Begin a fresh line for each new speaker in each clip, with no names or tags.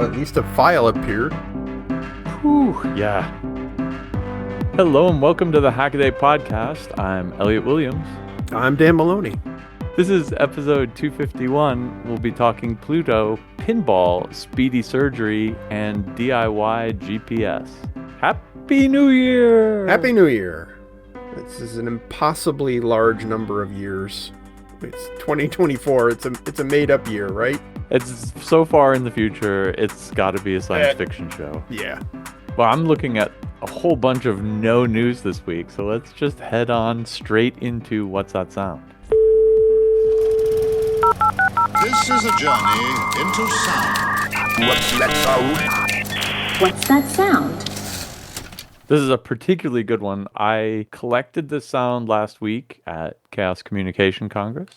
at least a file appeared.
Whew, yeah. Hello and welcome to the HACKADAY podcast. I'm Elliot Williams.
I'm Dan Maloney.
This is episode 251. We'll be talking Pluto, Pinball, Speedy surgery, and DIY GPS. Happy New Year!
Happy New Year. This is an impossibly large number of years. It's 2024. It's a made-up year, right?
It's so far in the future, it's got to be a science fiction show.
Yeah.
Well, I'm looking at a whole bunch of no news this week, so let's just head on straight into What's That Sound?
This is a journey into sound.
What's that sound?
What's that sound?
This is a particularly good one. I collected this sound last week at Chaos Communication Congress.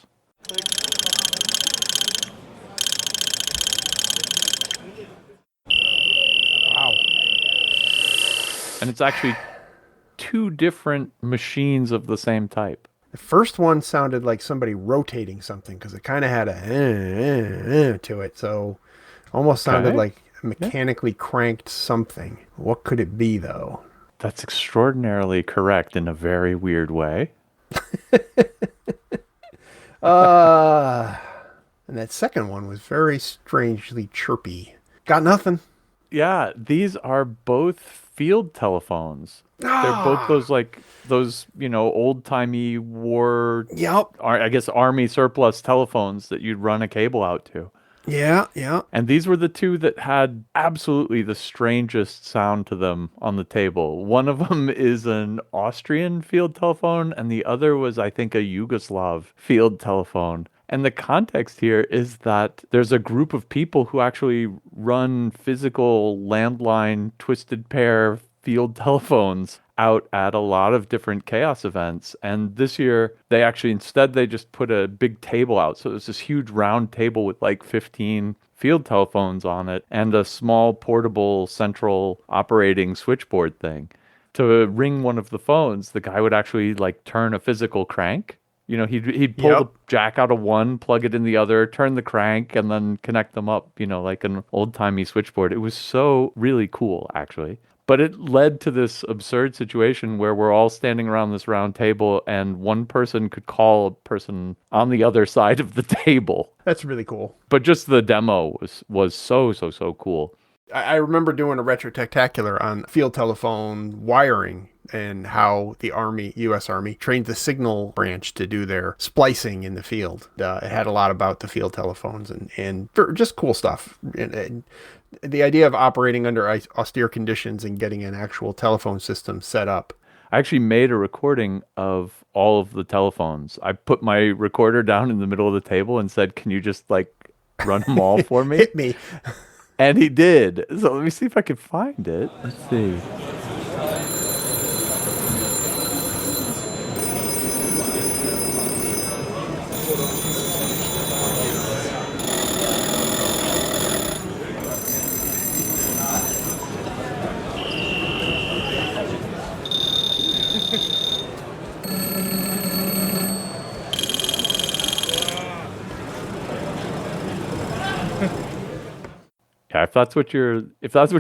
Wow.
And it's actually two different machines of the same type.
The first one sounded like somebody rotating something because it kind of had a to it. So almost sounded like mechanically cranked something. What could it be, though?
That's extraordinarily correct in a very weird way.
And that second one was very strangely chirpy. Got nothing.
Yeah, these are both field telephones. They're both those old-timey war,
Yep.
I guess army surplus telephones that you'd run a cable out to.
Yeah.
And these were the two that had absolutely the strangest sound to them on the table. One of them is an Austrian field telephone, and the other was, I think, a Yugoslav field telephone. And the context here is that there's a group of people who actually run physical landline twisted pair field telephones out at a lot of different chaos events. And this year, they just put a big table out. So it was this huge round table with like 15 field telephones on it and a small portable central operating switchboard thing. To ring one of the phones, the guy would actually like turn a physical crank. You know, he'd pull the jack out of one, plug it in the other, turn the crank, and then connect them up, like an old-timey switchboard. It was so really cool, actually. But it led to this absurd situation where we're all standing around this round table and one person could call a person on the other side of the table.
That's really cool.
But just the demo was so cool.
I remember doing a retro-tactacular on field telephone wiring and how the U.S. Army, trained the signal branch to do their splicing in the field. It had a lot about the field telephones and just cool stuff. And the idea of operating under austere conditions and getting an actual telephone system set up.
I actually made a recording of all of the telephones. I put my recorder down in the middle of the table and said, "Can you just run them all for me?"
Hit me.
And he did. So let me see if I can find it. Let's see. Yeah, if that's what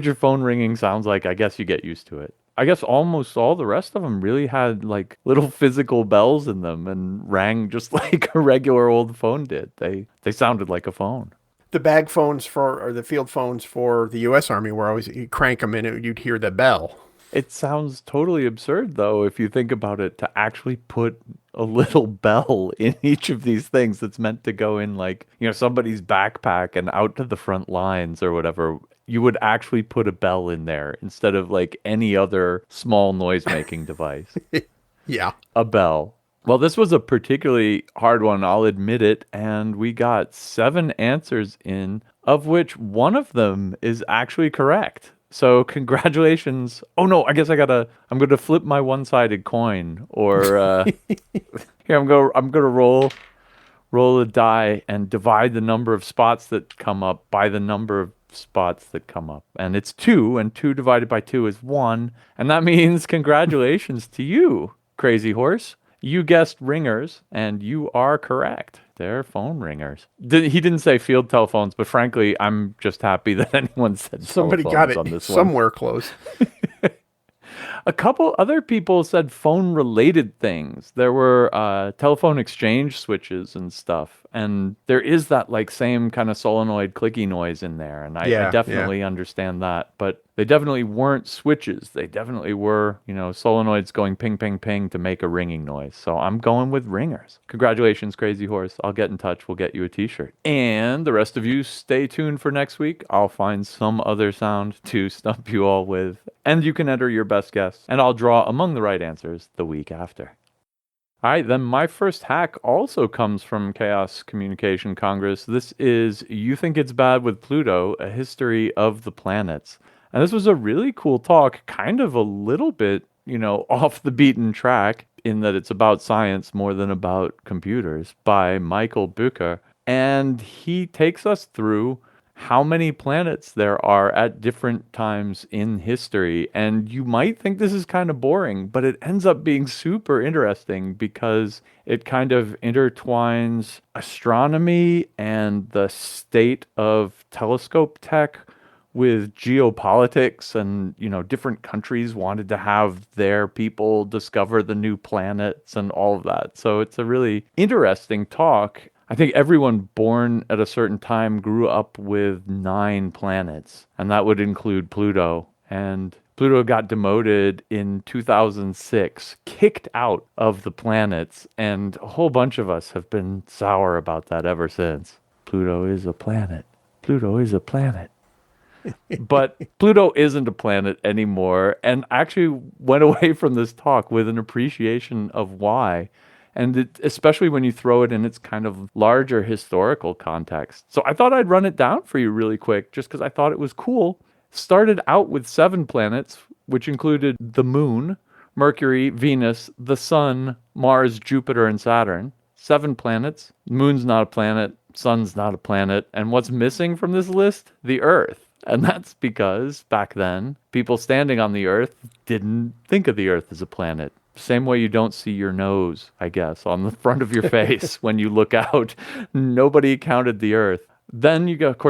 your phone ringing sounds like, I guess you get used to it. I guess almost all the rest of them really had like little physical bells in them and rang just like a regular old phone did. They sounded like a phone.
The bag phones or the field phones for the U.S. Army were always, you crank them in, you'd hear the bell.
It sounds totally absurd, though, if you think about it, to actually put a little bell in each of these things that's meant to go in somebody's backpack and out to the front lines or whatever. You would actually put a bell in there instead of like any other small noise-making device.
Yeah.
A bell. Well, this was a particularly hard one, I'll admit it, and we got 7 answers in, of which one of them is actually correct. So congratulations. Oh no, I guess I'm going to flip my one-sided coin or here I'm going to roll a die and divide the number of spots that come up by the number of spots that come up. And it's 2, and 2 divided by 2 is 1, and that means congratulations to you, Crazy Horse. You guessed ringers, and you are correct. They're phone ringers. He didn't say field telephones, but frankly, I'm just happy that anyone said
Somebody got
telephones
it
on this one.
somewhere close.
A couple other people said phone-related things. There were telephone exchange switches and stuff, and there is that like same kind of solenoid clicky noise in there, and I
Yeah,
definitely understand that. But they definitely weren't switches. They definitely were, solenoids going ping, ping, ping to make a ringing noise. So I'm going with ringers. Congratulations, Crazy Horse. I'll get in touch. We'll get you a t-shirt. And the rest of you, stay tuned for next week. I'll find some other sound to stump you all with. And you can enter your best guess, and I'll draw among the right answers the week after. All right, then my first hack also comes from Chaos Communication Congress. This is You Think It's Bad with Pluto, A History of the Planets. And this was a really cool talk, kind of a little bit, off the beaten track in that it's about science more than about computers, by Michael Bucher. And he takes us through how many planets there are at different times in history. And you might think this is kind of boring, but it ends up being super interesting because it kind of intertwines astronomy and the state of telescope tech with geopolitics, and different countries wanted to have their people discover the new planets and all of that. So it's a really interesting talk. I think everyone born at a certain time grew up with 9 planets, and that would include Pluto. And Pluto got demoted in 2006, kicked out of the planets, and a whole bunch of us have been sour about that ever since. Pluto is a planet. Pluto is a planet. But Pluto isn't a planet anymore, and I actually went away from this talk with an appreciation of why. And especially when you throw it in its kind of larger historical context. So I thought I'd run it down for you really quick, just because I thought it was cool. Started out with 7 planets, which included the Moon, Mercury, Venus, the Sun, Mars, Jupiter, and Saturn. 7 planets. Moon's not a planet. Sun's not a planet. And what's missing from this list? The Earth. And that's because back then, people standing on the Earth didn't think of the Earth as a planet. Same way you don't see your nose, I guess, on the front of your face when you look out. Nobody counted the Earth. Then you got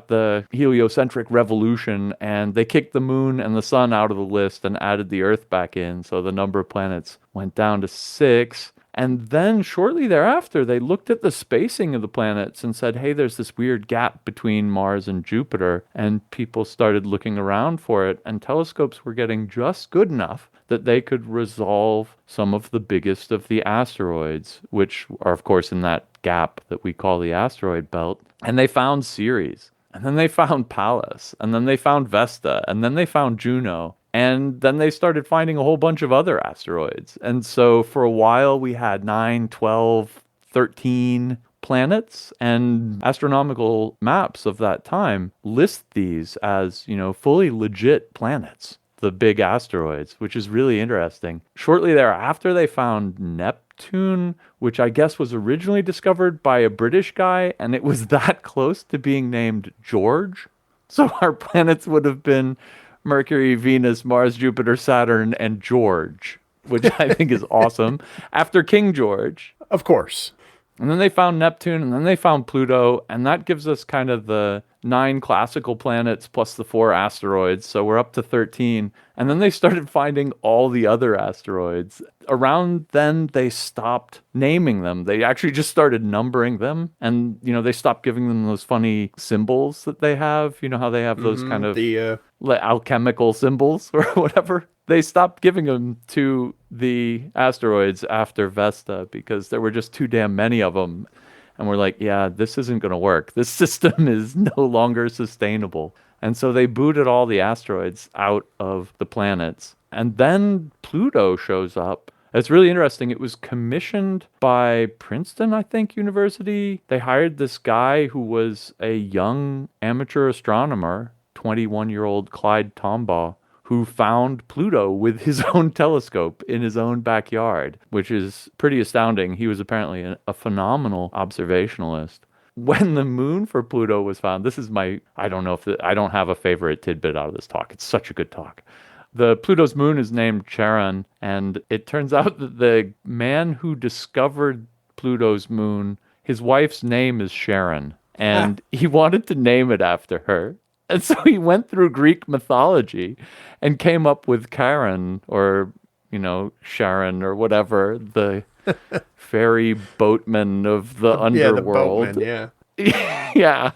the heliocentric revolution, and they kicked the Moon and the Sun out of the list and added the Earth back in. So the number of planets went down to 6. And then shortly thereafter, they looked at the spacing of the planets and said, hey, there's this weird gap between Mars and Jupiter. And people started looking around for it, and telescopes were getting just good enough that they could resolve some of the biggest of the asteroids, which are, of course, in that gap that we call the asteroid belt. And they found Ceres, and then they found Pallas, and then they found Vesta, and then they found Juno. And then they started finding a whole bunch of other asteroids. And so for a while, we had 9, 12, 13 planets, and astronomical maps of that time list these as, fully legit planets, the big asteroids, which is really interesting. Shortly thereafter, they found Neptune, which I guess was originally discovered by a British guy, and it was that close to being named George. So our planets would have been Mercury, Venus, Mars, Jupiter, Saturn, and George, which I think is awesome. After King George.
Of course.
And then they found Neptune, and then they found Pluto, and that gives us kind of the 9 classical planets plus the 4 asteroids, so we're up to 13. And then they started finding all the other asteroids. Around then, they stopped naming them. They actually just started numbering them, and, they stopped giving them those funny symbols that they have. You know how they have those kind of alchemical symbols or whatever? They stopped giving them to the asteroids after Vesta because there were just too damn many of them. And we're like, yeah, this isn't going to work. This system is no longer sustainable. And so they booted all the asteroids out of the planets. And then Pluto shows up. It's really interesting. It was commissioned by Princeton, I think, University. They hired this guy who was a young amateur astronomer, 21-year-old Clyde Tombaugh, who found Pluto with his own telescope in his own backyard, which is pretty astounding. He was apparently a phenomenal observationalist. When the moon for Pluto was found, this is I don't have a favorite tidbit out of this talk. It's such a good talk. The Pluto's moon is named Charon, and it turns out that the man who discovered Pluto's moon, his wife's name is Sharon, and he wanted to name it after her. And so he went through Greek mythology and came up with Charon, or, Sharon, or whatever, the fairy boatman of the underworld.
Yeah, the boatman,
Yeah.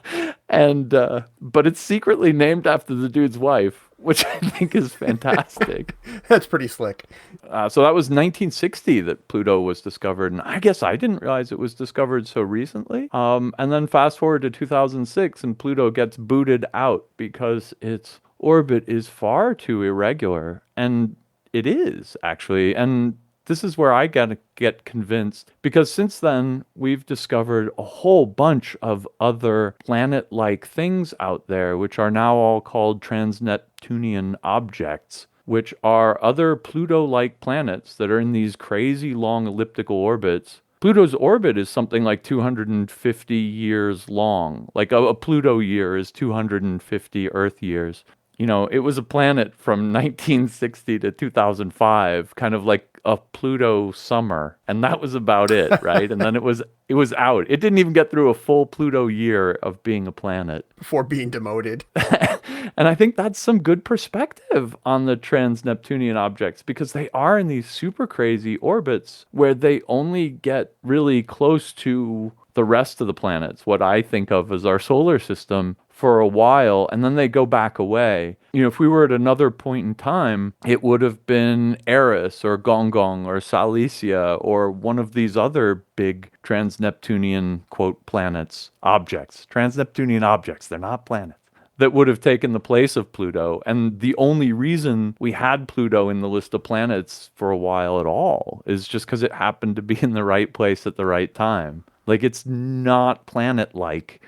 And, but it's secretly named after the dude's wife, which I think is fantastic.
That's pretty slick.
So that was 1960 that Pluto was discovered. And I guess I didn't realize it was discovered so recently. And then fast forward to 2006 and Pluto gets booted out because its orbit is far too irregular. And it is, actually. And this is where I gotta get convinced, because since then we've discovered a whole bunch of other planet-like things out there, which are now all called trans-Neptunian objects, which are other Pluto-like planets that are in these crazy long elliptical orbits. Pluto's orbit is something like 250 years long. Like a Pluto year is 250 Earth years. It was a planet from 1960 to 2005, kind of like a Pluto summer, and that was about it, right? And then it was out. It didn't even get through a full Pluto year of being a planet
before being demoted.
And I think that's some good perspective on the trans-Neptunian objects, because they are in these super crazy orbits where they only get really close to the rest of the planets, what I think of as our solar system, for a while, and then they go back away. If we were at another point in time, it would have been Eris or Gong or Cilicia or one of these other big trans-Neptunian, quote, planets, objects. Trans-Neptunian objects, they're not planets, that would have taken the place of Pluto. And the only reason we had Pluto in the list of planets for a while at all is just because it happened to be in the right place at the right time. Like, it's not planet-like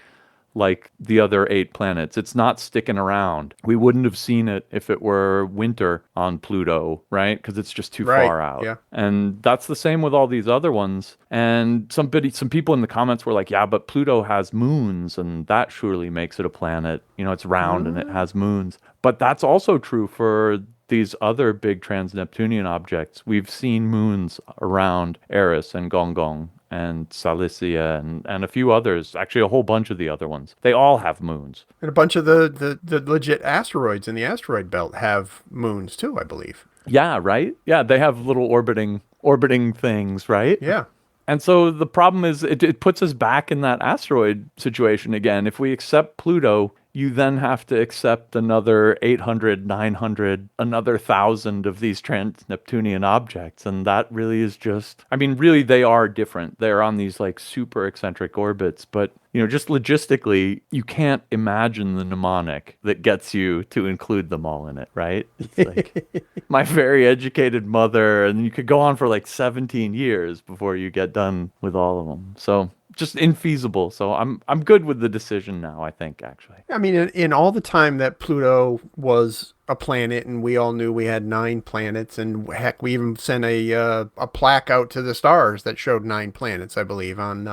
like the other 8 planets. It's not sticking around. We wouldn't have seen it if it were winter on Pluto, right? Because it's just too far out.
Yeah.
And that's the same with all these other ones. And some people in the comments were like, yeah, but Pluto has moons, and that surely makes it a planet. It's round and it has moons. But that's also true for these other big trans-Neptunian objects. We've seen moons around Eris and Gong and Cilicia and a few others, actually a whole bunch of the other ones. They all have moons.
And a bunch of the legit asteroids in the asteroid belt have moons too, I believe.
Yeah, right? Yeah, they have little orbiting things, right?
Yeah.
And so the problem is it puts us back in that asteroid situation again. If we accept Pluto, you then have to accept another 800, 900, another 1,000 of these trans-Neptunian objects. And that really is just, really they are different. They're on these like super eccentric orbits, but just logistically, you can't imagine the mnemonic that gets you to include them all in it, right? It's like my very educated mother, and you could go on for like 17 years before you get done with all of them. So just infeasible. So I'm good with the decision now, I think, actually.
In all the time that Pluto was a planet, and we all knew we had 9 planets, and heck, we even sent a plaque out to the stars that showed 9 planets, I believe, on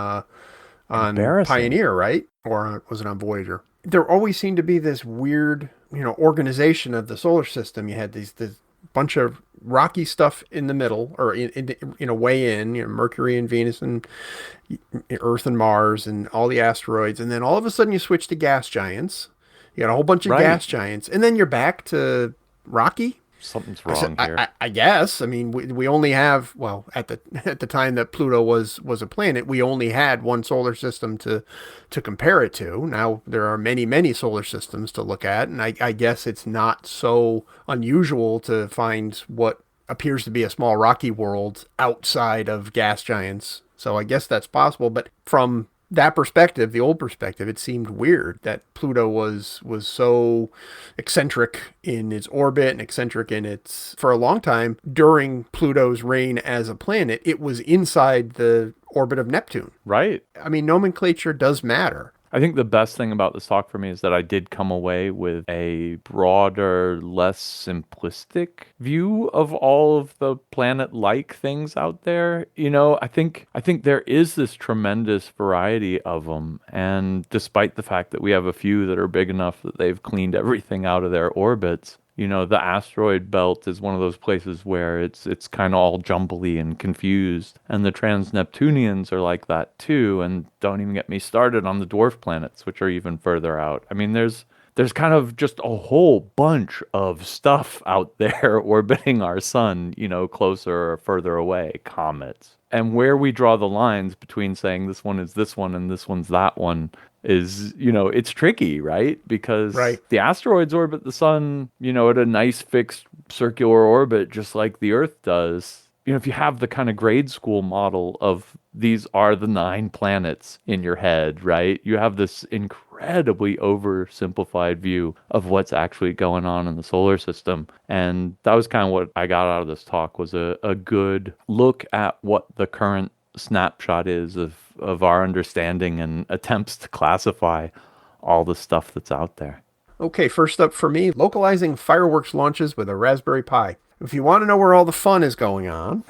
Pioneer, right? Or was it on Voyager? There always seemed to be this weird, organization of the solar system. You had this bunch of rocky stuff in the middle, or in a way in, Mercury and Venus and Earth and Mars and all the asteroids. And then all of a sudden you switch to gas giants. You got a whole bunch of gas giants. And then you're back to rocky.
Something's wrong here.
I guess. We only have, well, at the time that Pluto was a planet, we only had one solar system to compare it to. Now there are many, many solar systems to look at, and I guess it's not so unusual to find what appears to be a small rocky world outside of gas giants. So I guess that's possible, but from that perspective, the old perspective, it seemed weird that Pluto was so eccentric in its orbit and eccentric in its, for a long time, during Pluto's reign as a planet, it was inside the orbit of Neptune.
Right.
Nomenclature does matter.
I think the best thing about this talk for me is that I did come away with a broader, less simplistic view of all of the planet-like things out there. I think there is this tremendous variety of them. And despite the fact that we have a few that are big enough that they've cleaned everything out of their orbits, You know, the asteroid belt is one of those places where it's kind of all jumbly and confused. And the trans-Neptunians are like that too. And don't even get me started on the dwarf planets, which are even further out. I mean, there's kind of just a whole bunch of stuff out there orbiting our sun, you know, closer or further away, comets. And where we draw the lines between saying this one is this one and this one's that one is, you know, it's tricky, right? Because
Right.
the asteroids orbit the sun, you know, at a nice fixed circular orbit, just like the Earth does. You know, if you have the kind of grade school model of these are the 9 planets in your head, right? You have this incredibly oversimplified view of what's actually going on in the solar system. And that was kind of what I got out of this talk was a good look at what the current snapshot is of our understanding and attempts to classify all the stuff that's out there.
Okay, first up for me, localizing fireworks launches with a Raspberry Pi. If you want to know where all the fun is going on,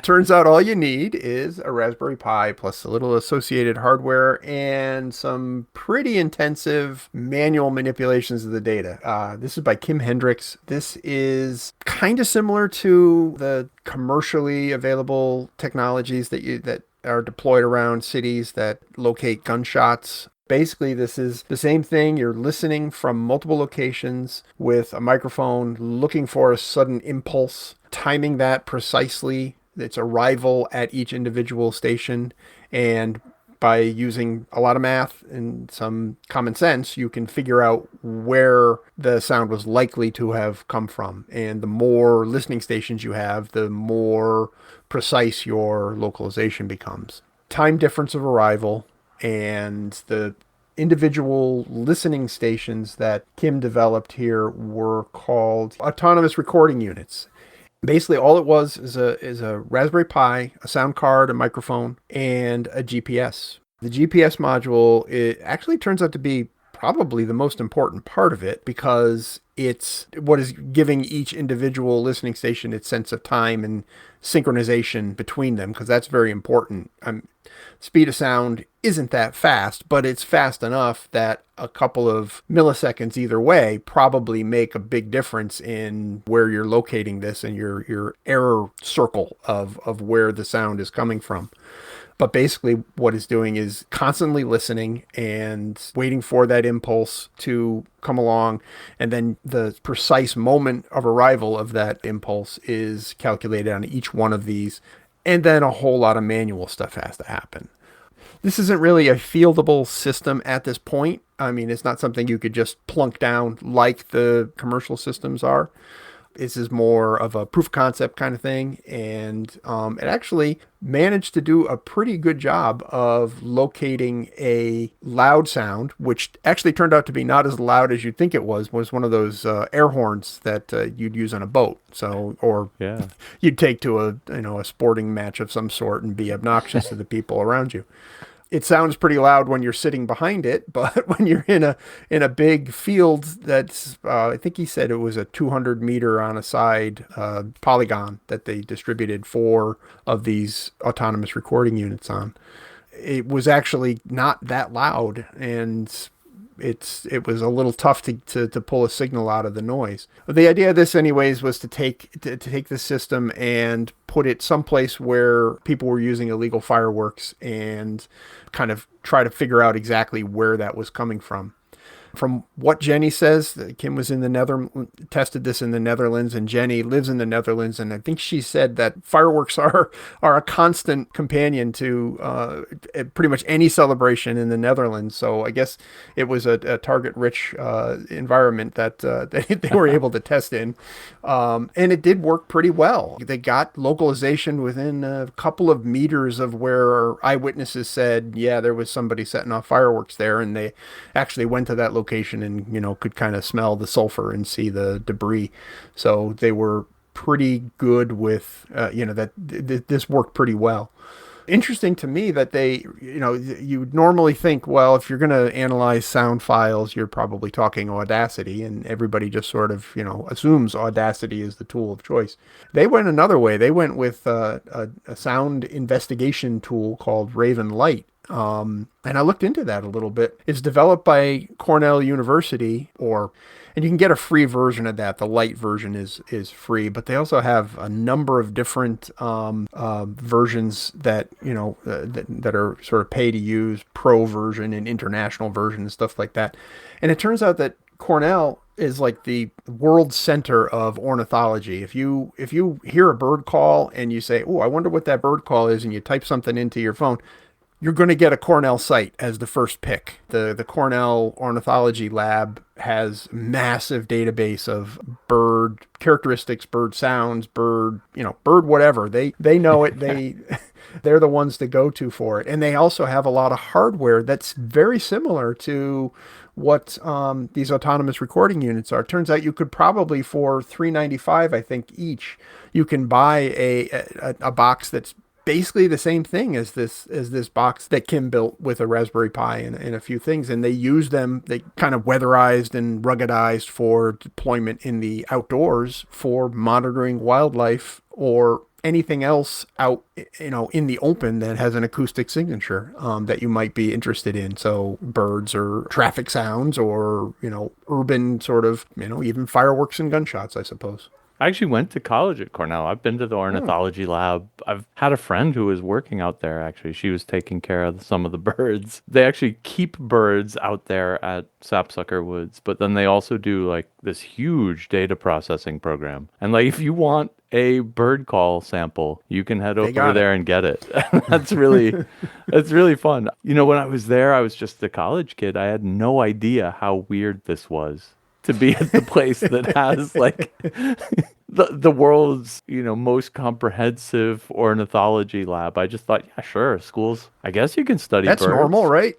turns out all you need is a Raspberry Pi plus a little associated hardware and some pretty intensive manual manipulations of the data. This is by Kim Hendricks. This is kind of similar to the commercially available technologies that are deployed around cities that locate gunshots. Basically, this is the same thing. You're listening from multiple locations with a microphone, looking for a sudden impulse, timing that precisely, its arrival at each individual station. And by using a lot of math and some common sense, you can figure out where the sound was likely to have come from. And the more listening stations you have, the more precise your localization becomes. Time difference of arrival and the individual listening stations that Kim developed here were called autonomous recording units. Basically, all it was is a Raspberry Pi, a sound card, a microphone, and a GPS. The GPS module, it actually turns out to be probably the most important part of it because it's what is giving each individual listening station its sense of time and synchronization between them, because that's very important. Speed of sound isn't that fast, but it's fast enough that a couple of milliseconds either way probably make a big difference in where you're locating this and your error circle of where the sound is coming from. But basically what it's doing is constantly listening and waiting for that impulse to come along. And then the precise moment of arrival of that impulse is calculated on each one of these. And then a whole lot of manual stuff has to happen. This isn't really a fieldable system at this point. I mean, it's not something you could just plunk down like the commercial systems are. This is more of a proof of concept kind of thing. And it actually managed to do a pretty good job of locating a loud sound, which actually turned out to be not as loud as you'd think it was one of those air horns that you'd use on a boat. So, or
Yeah.
you'd take to a sporting match of some sort and be obnoxious to the people around you. It sounds pretty loud when you're sitting behind it, but when you're in a big field that's, I think he said it was a 200 meter on a side polygon that they distributed 4 of these autonomous recording units on. It was actually not that loud, and it was a little tough to pull a signal out of the noise. The idea of this anyways was to take the system and put it someplace where people were using illegal fireworks and kind of try to figure out exactly where that was coming from. From what Jenny says, Kim was in the tested this in the Netherlands, and Jenny lives in the Netherlands, and I think she said that fireworks are a constant companion to pretty much any celebration in the Netherlands. So I guess it was a target-rich environment that they were able to test in, and it did work pretty well. They got localization within a couple of meters of where eyewitnesses said, yeah, there was somebody setting off fireworks there, and they actually went to that location and could kind of smell the sulfur and see the debris. So they were pretty good with that this worked pretty well. Interesting to me that you normally think, well, if you're going to analyze sound files, you're probably talking Audacity, and everybody just sort of assumes Audacity is the tool of choice. They went another way. They went with a sound investigation tool called Raven Light. And I looked into that a little bit. It's developed by Cornell University, and you can get a free version of that. The light version is free, but they also have a number of different versions that that are sort of pay to use, pro version and international version and stuff like that. And it turns out that Cornell is like the world center of ornithology. If you hear a bird call and you say, "Oh, I wonder what that bird call is," and you type something into your phone, you're going to get a Cornell site as the first pick. The Cornell Ornithology Lab has massive database of bird characteristics, bird sounds, bird whatever. They know it. They're the ones to go to for it. And they also have a lot of hardware that's very similar to what these autonomous recording units are. It turns out you could probably, for $395, I think each, you can buy a box that's basically the same thing as this box that Kim built with a Raspberry Pi and a few things. And they use them, they kind of weatherized and ruggedized for deployment in the outdoors for monitoring wildlife or anything else out, in the open that has an acoustic signature that you might be interested in. So birds or traffic sounds or, urban sort of, even fireworks and gunshots, I suppose.
I actually went to college at Cornell. I've been to the ornithology lab. I've had a friend who was working out there, actually. She was taking care of some of the birds. They actually keep birds out there at Sapsucker Woods, but then they also do like this huge data processing program. And like, if you want a bird call sample, you can head over there and get it. That's really fun. When I was there, I was just a college kid. I had no idea how weird this was to be at the place that has like the world's most comprehensive ornithology lab. I just thought, yeah, sure, schools, I guess you can study
that's
birds.
Normal, right?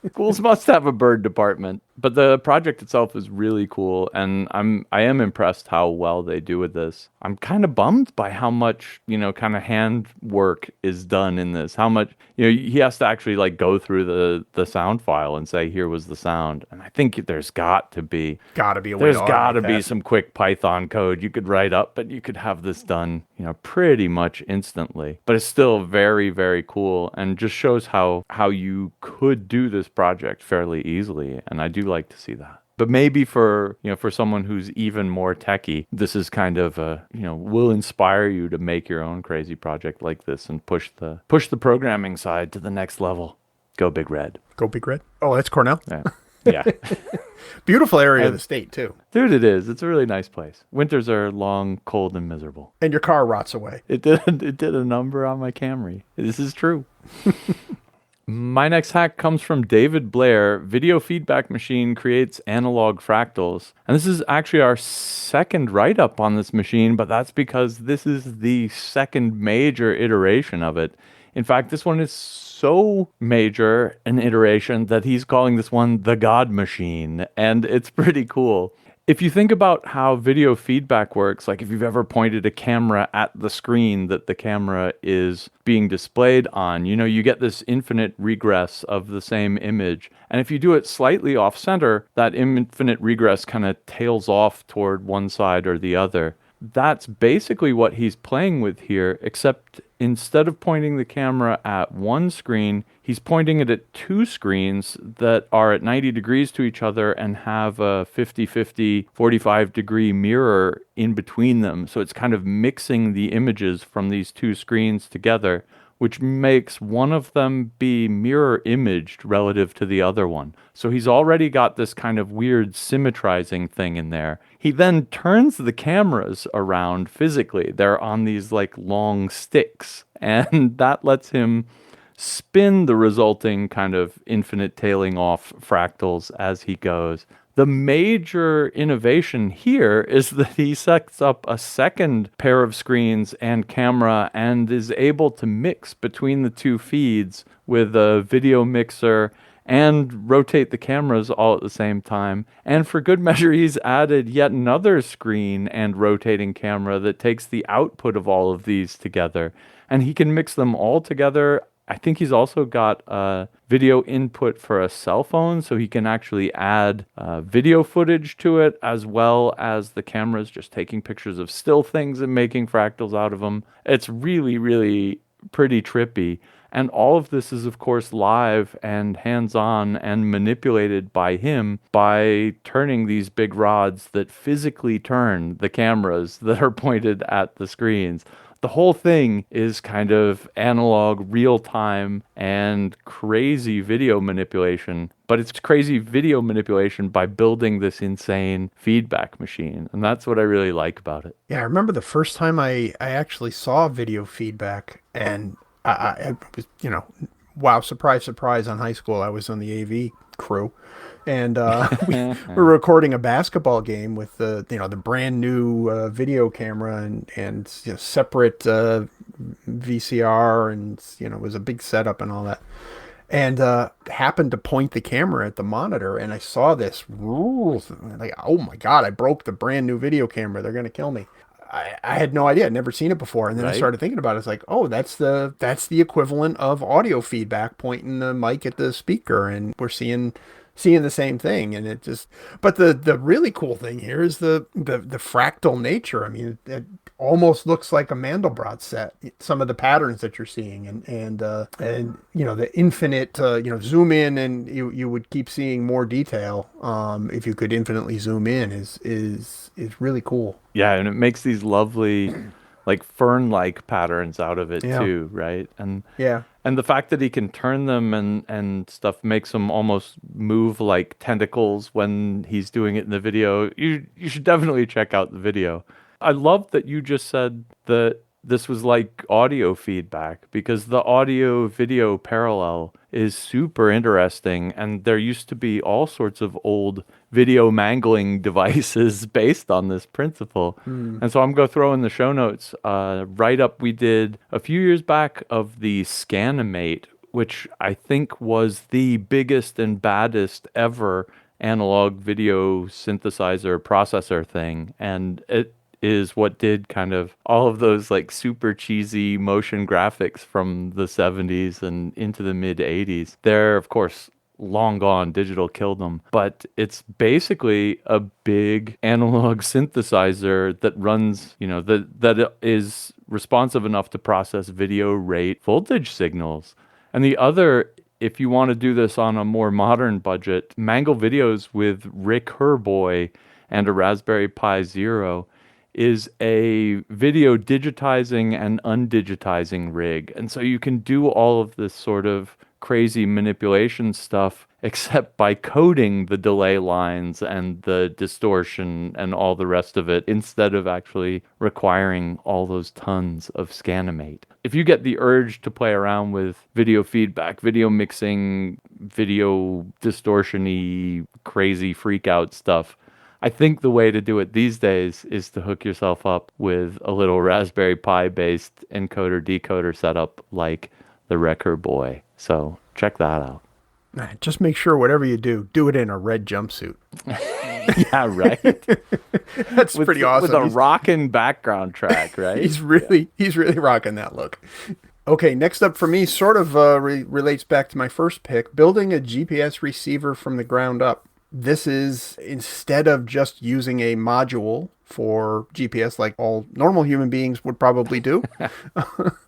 Schools must have a bird department. But the project itself is really cool, and I am impressed how well they do with this. I'm kind of bummed by how much kind of hand work is done in this. How much he has to actually like go through the sound file and say, here was the sound. And I think there's got to be
a way.
There's got to be some quick Python code you could write up, but you could have this done pretty much instantly. But it's still very, very cool, and just shows how you could do this project fairly easily. And I do like to see that. But maybe for someone who's even more techie, this is kind of will inspire you to make your own crazy project like this and push the programming side to the next level. Go Big Red.
Go Big Red. Oh, that's Cornell.
Yeah.
Beautiful area of the state too.
Dude, it is. It's a really nice place. Winters are long, cold, and miserable.
And your car rots away.
It did a number on my Camry. This is true. My next hack comes from David Blair. Video feedback machine creates analog fractals. And this is actually our second write-up on this machine, but that's because this is the second major iteration of it. In fact, this one is so major an iteration that he's calling this one the God Machine, and it's pretty cool. If you think about how video feedback works, like if you've ever pointed a camera at the screen that the camera is being displayed on, you get this infinite regress of the same image. And if you do it slightly off center, that infinite regress kind of tails off toward one side or the other. That's basically what he's playing with here, except instead of pointing the camera at one screen, he's pointing it at two screens that are at 90 degrees to each other and have a 50-50, 45-degree mirror in between them. So it's kind of mixing the images from these two screens together, which makes one of them be mirror imaged relative to the other one. So he's already got this kind of weird symmetrizing thing in there. He then turns the cameras around physically. They're on these like long sticks, and that lets him spin the resulting kind of infinite tailing off fractals as he goes. The major innovation here is that he sets up a second pair of screens and camera and is able to mix between the two feeds with a video mixer and rotate the cameras all at the same time. And for good measure, he's added yet another screen and rotating camera that takes the output of all of these together. And he can mix them all together. I think he's also got a video input for a cell phone, so he can actually add video footage to it, as well as the cameras just taking pictures of still things and making fractals out of them. It's really, really pretty trippy. And all of this is, of course, live and hands-on and manipulated by him by turning these big rods that physically turn the cameras that are pointed at the screens. The whole thing is kind of analog, real time, and crazy video manipulation. But it's crazy video manipulation by building this insane feedback machine. And that's what I really like about it.
Yeah, I remember the first time I actually saw video feedback, and I was, wow, surprise, surprise, on high school. I was on the AV crew. And we were recording a basketball game with the brand new video camera and separate VCR, and it was a big setup and all that. And happened to point the camera at the monitor, and I saw this like, oh my God, I broke the brand new video camera. They're gonna kill me. I had no idea. I'd never seen it before. And then I started thinking about it. It's like, oh, that's the equivalent of audio feedback, pointing the mic at the speaker, and we're seeing the same thing. And it just, but the really cool thing here is the fractal nature. I mean, it almost looks like a Mandelbrot set, some of the patterns that you're seeing, and the infinite, zoom in, and you would keep seeing more detail. If you could infinitely zoom in is really cool.
Yeah. And it makes these lovely, like fern-like patterns out of it too. Right. And the fact that he can turn them and stuff makes them almost move like tentacles when he's doing it in the video. You should definitely check out the video. I love that you just said that this was like audio feedback, because the audio video parallel is super interesting. And there used to be all sorts of old video mangling devices based on this principle. And so I'm going to throw in the show notes write-up we did a few years back of the Scanimate, which I think was the biggest and baddest ever analog video synthesizer processor thing. And it is what did kind of all of those like super cheesy motion graphics from the 70s and into the mid 80s. They're, of course, long gone. Digital killed them. But it's basically a big analog synthesizer that runs, that is responsive enough to process video rate voltage signals. And the other, if you want to do this on a more modern budget, mangle videos with Rick Herboy and a Raspberry Pi Zero is a video digitizing and undigitizing rig. And so you can do all of this sort of crazy manipulation stuff, except by coding the delay lines and the distortion and all the rest of it, instead of actually requiring all those tons of Scanimate. If you get the urge to play around with video feedback, video mixing, video distortion-y, crazy freak-out stuff, I think the way to do it these days is to hook yourself up with a little Raspberry Pi based encoder decoder setup like the Wrecker Boy. So check that out.
Just make sure whatever you do it in a red jumpsuit.
Yeah, right.
That's pretty awesome.
With a rockin' background track, right?
He's really rocking that look. Okay, next up for me sort of relates back to my first pick, building a GPS receiver from the ground up. This is, instead of just using a module for GPS like all normal human beings would probably do,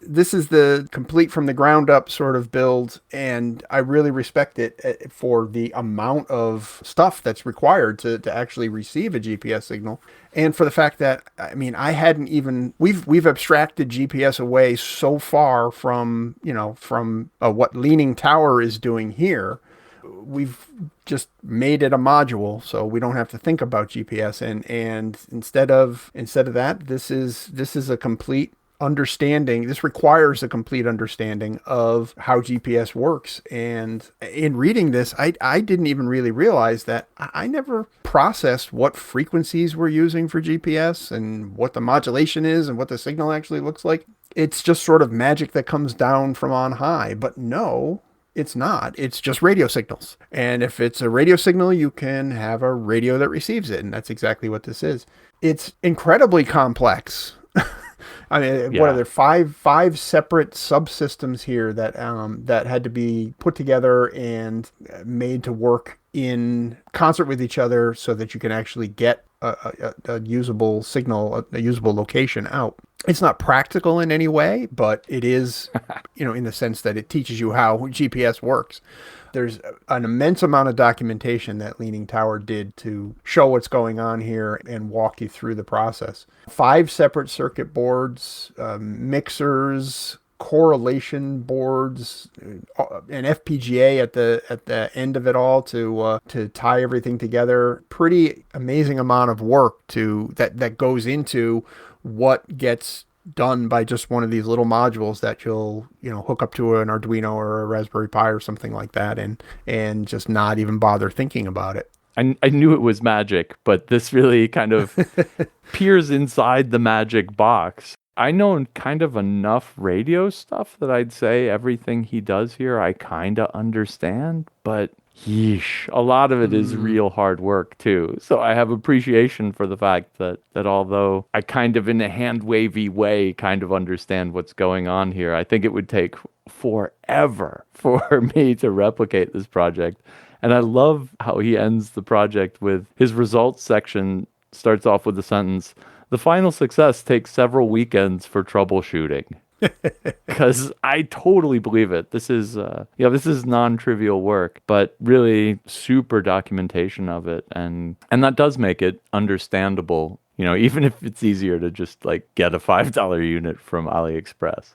this is the complete from the ground up sort of build, and I really respect it for the amount of stuff that's required to actually receive a GPS signal, and for the fact that, I mean, I hadn't even, we've abstracted GPS away so far from, from what Leaning Tower is doing here. We've just made it a module, so we don't have to think about GPS. And instead of that, this is a complete understanding. This requires a complete understanding of how GPS works. And in reading this, I didn't even really realize that I never processed what frequencies we're using for GPS and what the modulation is and what the signal actually looks like. It's just sort of magic that comes down from on high. But no, it's not. It's just radio signals. And if it's a radio signal, you can have a radio that receives it. And that's exactly what this is. It's incredibly complex. I mean, what are there? Five separate subsystems here that had to be put together and made to work in concert with each other so that you can actually get a usable signal, a usable location out. It's not practical in any way, but it is, in the sense that it teaches you how GPS works. There's an immense amount of documentation that Leaning Tower did to show what's going on here and walk you through the process. 5 separate circuit boards, mixers, correlation boards, an FPGA at the end of it all to tie everything together. Pretty amazing amount of work that goes into what gets done by just one of these little modules that you'll hook up to an Arduino or a Raspberry Pi or something like that, and just not even bother thinking about it.
I knew it was magic, but this really kind of peers inside the magic box. I know kind of enough radio stuff that I'd say everything he does here I kind of understand, but yeesh, a lot of it is real hard work too. So I have appreciation for the fact that although I kind of in a hand wavy way kind of understand what's going on here, I think it would take forever for me to replicate this project. And I love how he ends the project with his results section starts off with the sentence, "The final success takes several weekends for troubleshooting." Because I totally believe it. This is this is non-trivial work, but really super documentation of it, and that does make it understandable. Even if it's easier to just like get a $5 unit from AliExpress.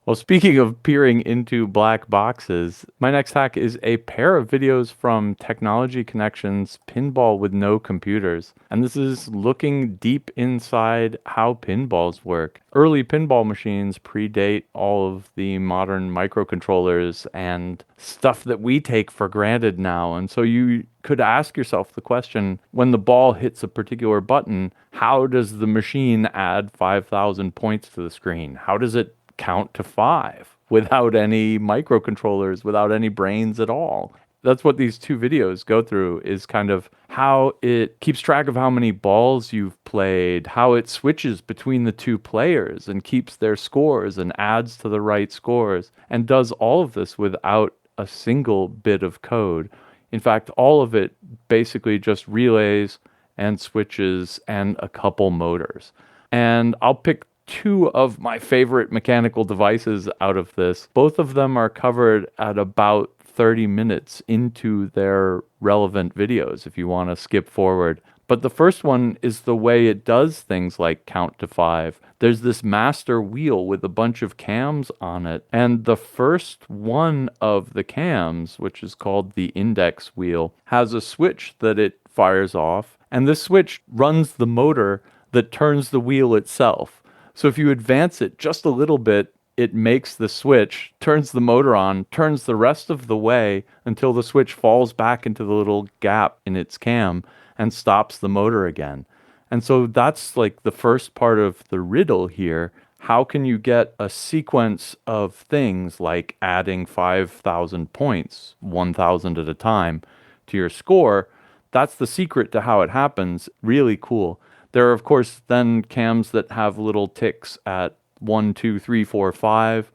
Well, speaking of peering into black boxes, my next hack is a pair of videos from Technology Connections Pinball with No Computers. And this is looking deep inside how pinballs work. Early pinball machines predate all of the modern microcontrollers and stuff that we take for granted now. And so you could ask yourself the question, when the ball hits a particular button, how does the machine add 5,000 points to the screen? How does it count to 5 without any microcontrollers, without any brains at all? That's what these 2 videos go through, is kind of how it keeps track of how many balls you've played, how it switches between the 2 players and keeps their scores and adds to the right scores, and does all of this without a single bit of code. In fact, all of it basically just relays and switches and a couple motors. And I'll pick 2 of my favorite mechanical devices out of this. Both of them are covered at about 30 minutes into their relevant videos if you want to skip forward. But the first one is the way it does things like count to 5. There's this master wheel with a bunch of cams on it. And the first one of the cams, which is called the index wheel, has a switch that it fires off. And this switch runs the motor that turns the wheel itself. So if you advance it just a little bit, it makes the switch, turns the motor on, turns the rest of the way until the switch falls back into the little gap in its cam and stops the motor again. And so that's like the first part of the riddle here. How can you get a sequence of things like adding 5,000 points, 1,000 at a time, to your score? That's the secret to how it happens. Really cool. There are, of course, then cams that have little ticks at 1, 2, 3, 4, 5.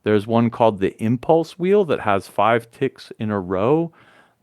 There's one called the impulse wheel that has 5 ticks in a row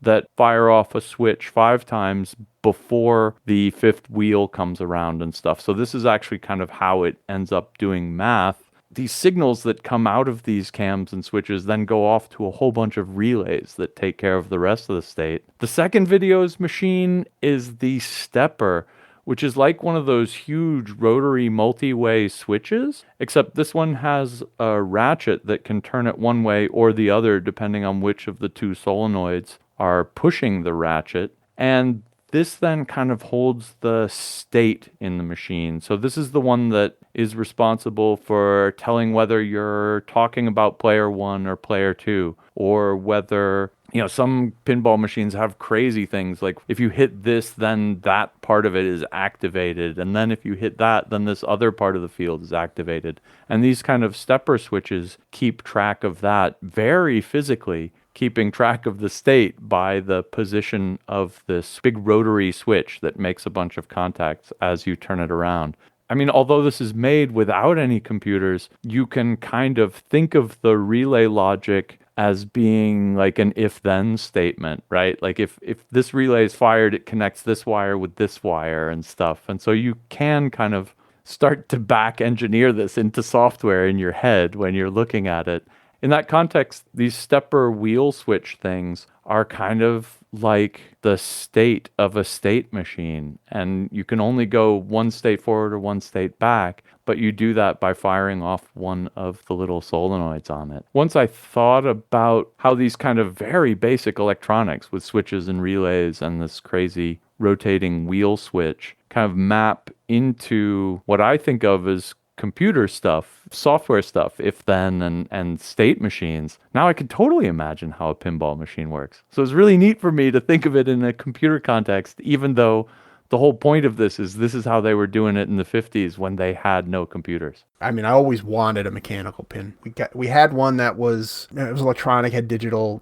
that fire off a switch 5 times before the 5th wheel comes around and stuff. So this is actually kind of how it ends up doing math. These signals that come out of these cams and switches then go off to a whole bunch of relays that take care of the rest of the state. The second video's machine is the stepper, which is like one of those huge rotary multi-way switches, except this one has a ratchet that can turn it one way or the other depending on which of the 2 solenoids are pushing the ratchet. And this then kind of holds the state in the machine. So this is the one that is responsible for telling whether you're talking about player 1 or player 2, or whether, some pinball machines have crazy things like if you hit this, then that part of it is activated. And then if you hit that, then this other part of the field is activated. And these kind of stepper switches keep track of that very physically, keeping track of the state by the position of this big rotary switch that makes a bunch of contacts as you turn it around. I mean, although this is made without any computers, you can kind of think of the relay logic as being like an if-then statement, right? Like if this relay is fired, it connects this wire with this wire and stuff. And so you can kind of start to back engineer this into software in your head when you're looking at it. In that context, these stepper wheel switch things are kind of like the state of a state machine. And you can only go one state forward or one state back, but you do that by firing off one of the little solenoids on it. Once I thought about how these kind of very basic electronics with switches and relays and this crazy rotating wheel switch kind of map into what I think of as computer stuff, software stuff, if then, and state machines. Now I can totally imagine how a pinball machine works. So it's really neat for me to think of it in a computer context, even though the whole point of this is how they were doing it in the 50s when they had no computers.
I mean, I always wanted a mechanical pin. We had one that was, it was electronic, had digital,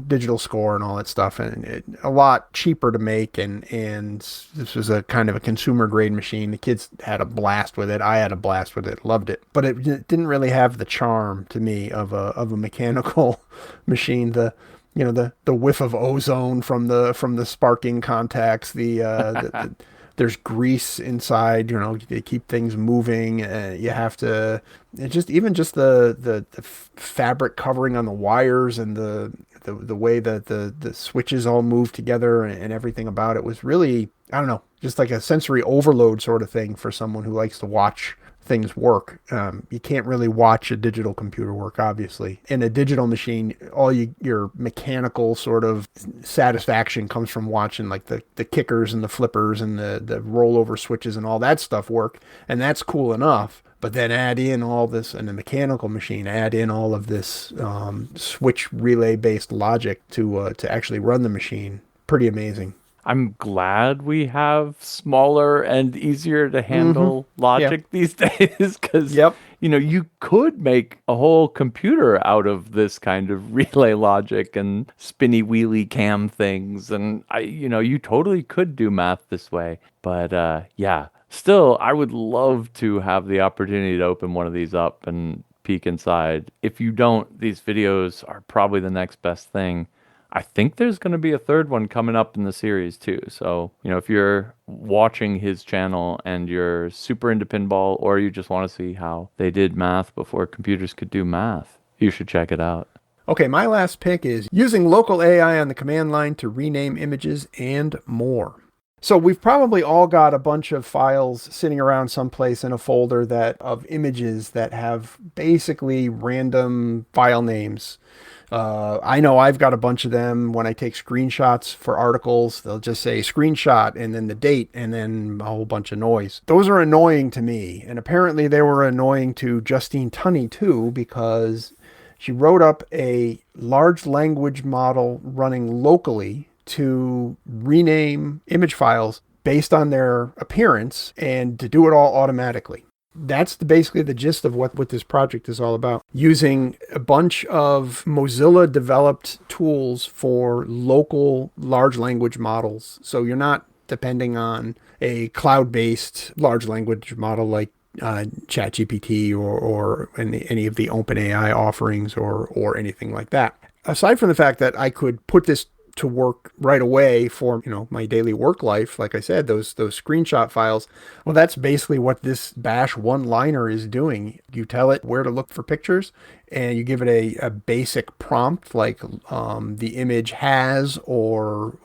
digital score and all that stuff, and a lot cheaper to make. And this was a kind of a consumer grade machine. The kids had a blast with it. I had a blast with it. Loved it. But it didn't really have the charm to me of a mechanical machine. The whiff of ozone from the sparking contacts, there's grease inside, they keep things moving. You have to, the fabric covering on the wires and the way that the switches all move together and everything about it was really, I don't know, just like a sensory overload sort of thing for someone who likes to watch things work. You can't really watch a digital computer work, obviously. In a digital machine, your mechanical sort of satisfaction comes from watching like the kickers and the flippers and the rollover switches and all that stuff work. And that's cool enough. But then add in all this, and the mechanical machine, add in all of this switch relay based logic to actually run the machine. Pretty amazing.
I'm glad we have smaller and easier to handle logic these days, because you could make a whole computer out of this kind of relay logic and spinny wheelie cam things, and you totally could do math this way. But still, I would love to have the opportunity to open one of these up and peek inside. If you don't, these videos are probably the next best thing. I think there's going to be a third one coming up in the series too. So, if you're watching his channel and you're super into pinball, or you just want to see how they did math before computers could do math, you should check it out.
Okay, my last pick is using local AI on the command line to rename images and more. So we've probably all got a bunch of files sitting around someplace in a folder of images that have basically random file names. I know I've got a bunch of them. When I take screenshots for articles, they'll just say screenshot and then the date and then a whole bunch of noise. Those are annoying to me. And apparently they were annoying to Justine Tunney too, because she wrote up a large language model running locally to rename image files based on their appearance and to do it all automatically. That's basically the gist of what this project is all about. Using a bunch of Mozilla developed tools for local large language models. So you're not depending on a cloud-based large language model like ChatGPT or any of the OpenAI offerings or anything like that. Aside from the fact that I could put this to work right away for my daily work life, like I said, those screenshot files, well, that's basically what this bash one-liner is doing. You tell it where to look for pictures, and you give it a basic prompt like the image has, or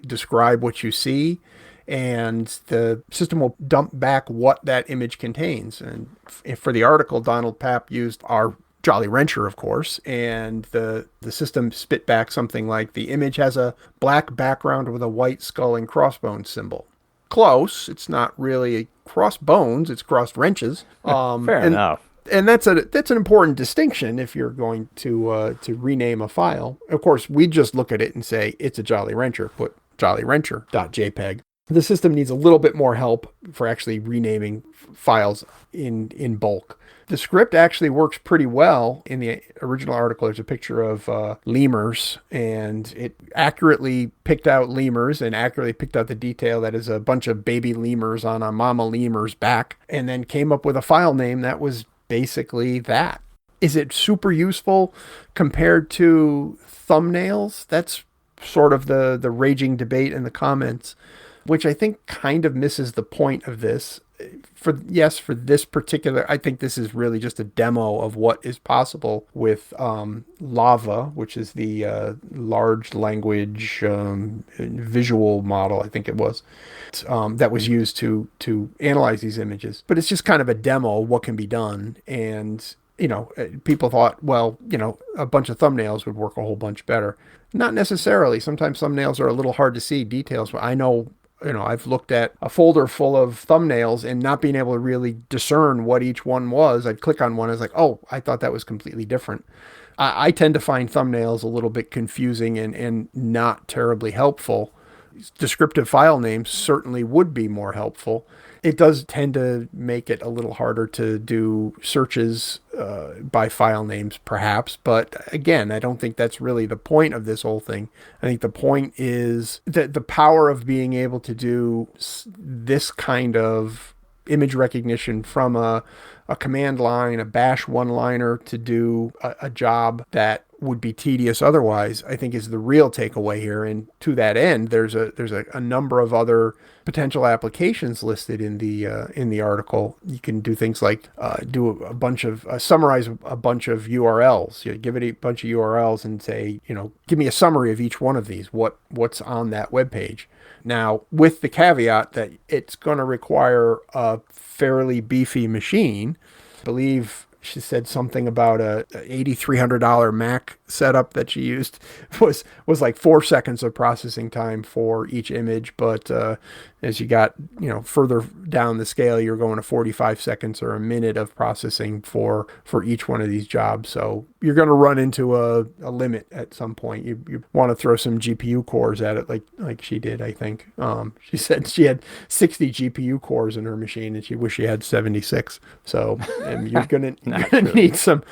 describe what you see, and the system will dump back what that image contains. And for the article, Donald Papp used our Jolly Rancher, of course, and the system spit back something like, the image has a black background with a white skull and crossbones symbol. Close. It's not really crossbones, it's crossed wrenches.
Fair enough.
And that's an important distinction if you're going to rename a file. Of course, we just look at it and say it's a Jolly Rancher, put jollyrancher.jpg. The system needs a little bit more help for actually renaming files in bulk. The script actually works pretty well. In the original article, there's a picture of lemurs, and it accurately picked out lemurs and accurately picked out the detail that is a bunch of baby lemurs on a mama lemur's back, and then came up with a file name that was basically that. Is it super useful compared to thumbnails? That's sort of the raging debate in the comments, which I think kind of misses the point of this. for this particular, I think this is really just a demo of what is possible with Lava, which is the large language visual model, I think it was, that was used to analyze these images. But it's just kind of a demo of what can be done. And, people thought, well, a bunch of thumbnails would work a whole bunch better. Not necessarily. Sometimes thumbnails are a little hard to see details. But I know, I've looked at a folder full of thumbnails and not being able to really discern what each one was. I'd click on one. I was like, oh, I thought that was completely different. I tend to find thumbnails a little bit confusing and not terribly helpful. Descriptive file names certainly would be more helpful. It does tend to make it a little harder to do searches by file names, perhaps. But again, I don't think that's really the point of this whole thing. I think the point is that the power of being able to do this kind of image recognition from a command line, a bash one-liner to do a job that would be tedious otherwise, I think is the real takeaway here. And to that end, there's a number of other potential applications listed in the article. You can do things like summarize a bunch of URLs. You give it a bunch of URLs and say, give me a summary of each one of these. What's on that web page? Now, with the caveat that it's going to require a fairly beefy machine. I believe she said something about a $8,300 Mac setup that she used was like 4 seconds of processing time for each image. But as you got further down the scale, you're going to 45 seconds or a minute of processing for each one of these jobs. So you're going to run into a limit at some point. You want to throw some GPU cores at it, like she did, I think. She said she had 60 GPU cores in her machine, and she wished she had 76. So you're going to need some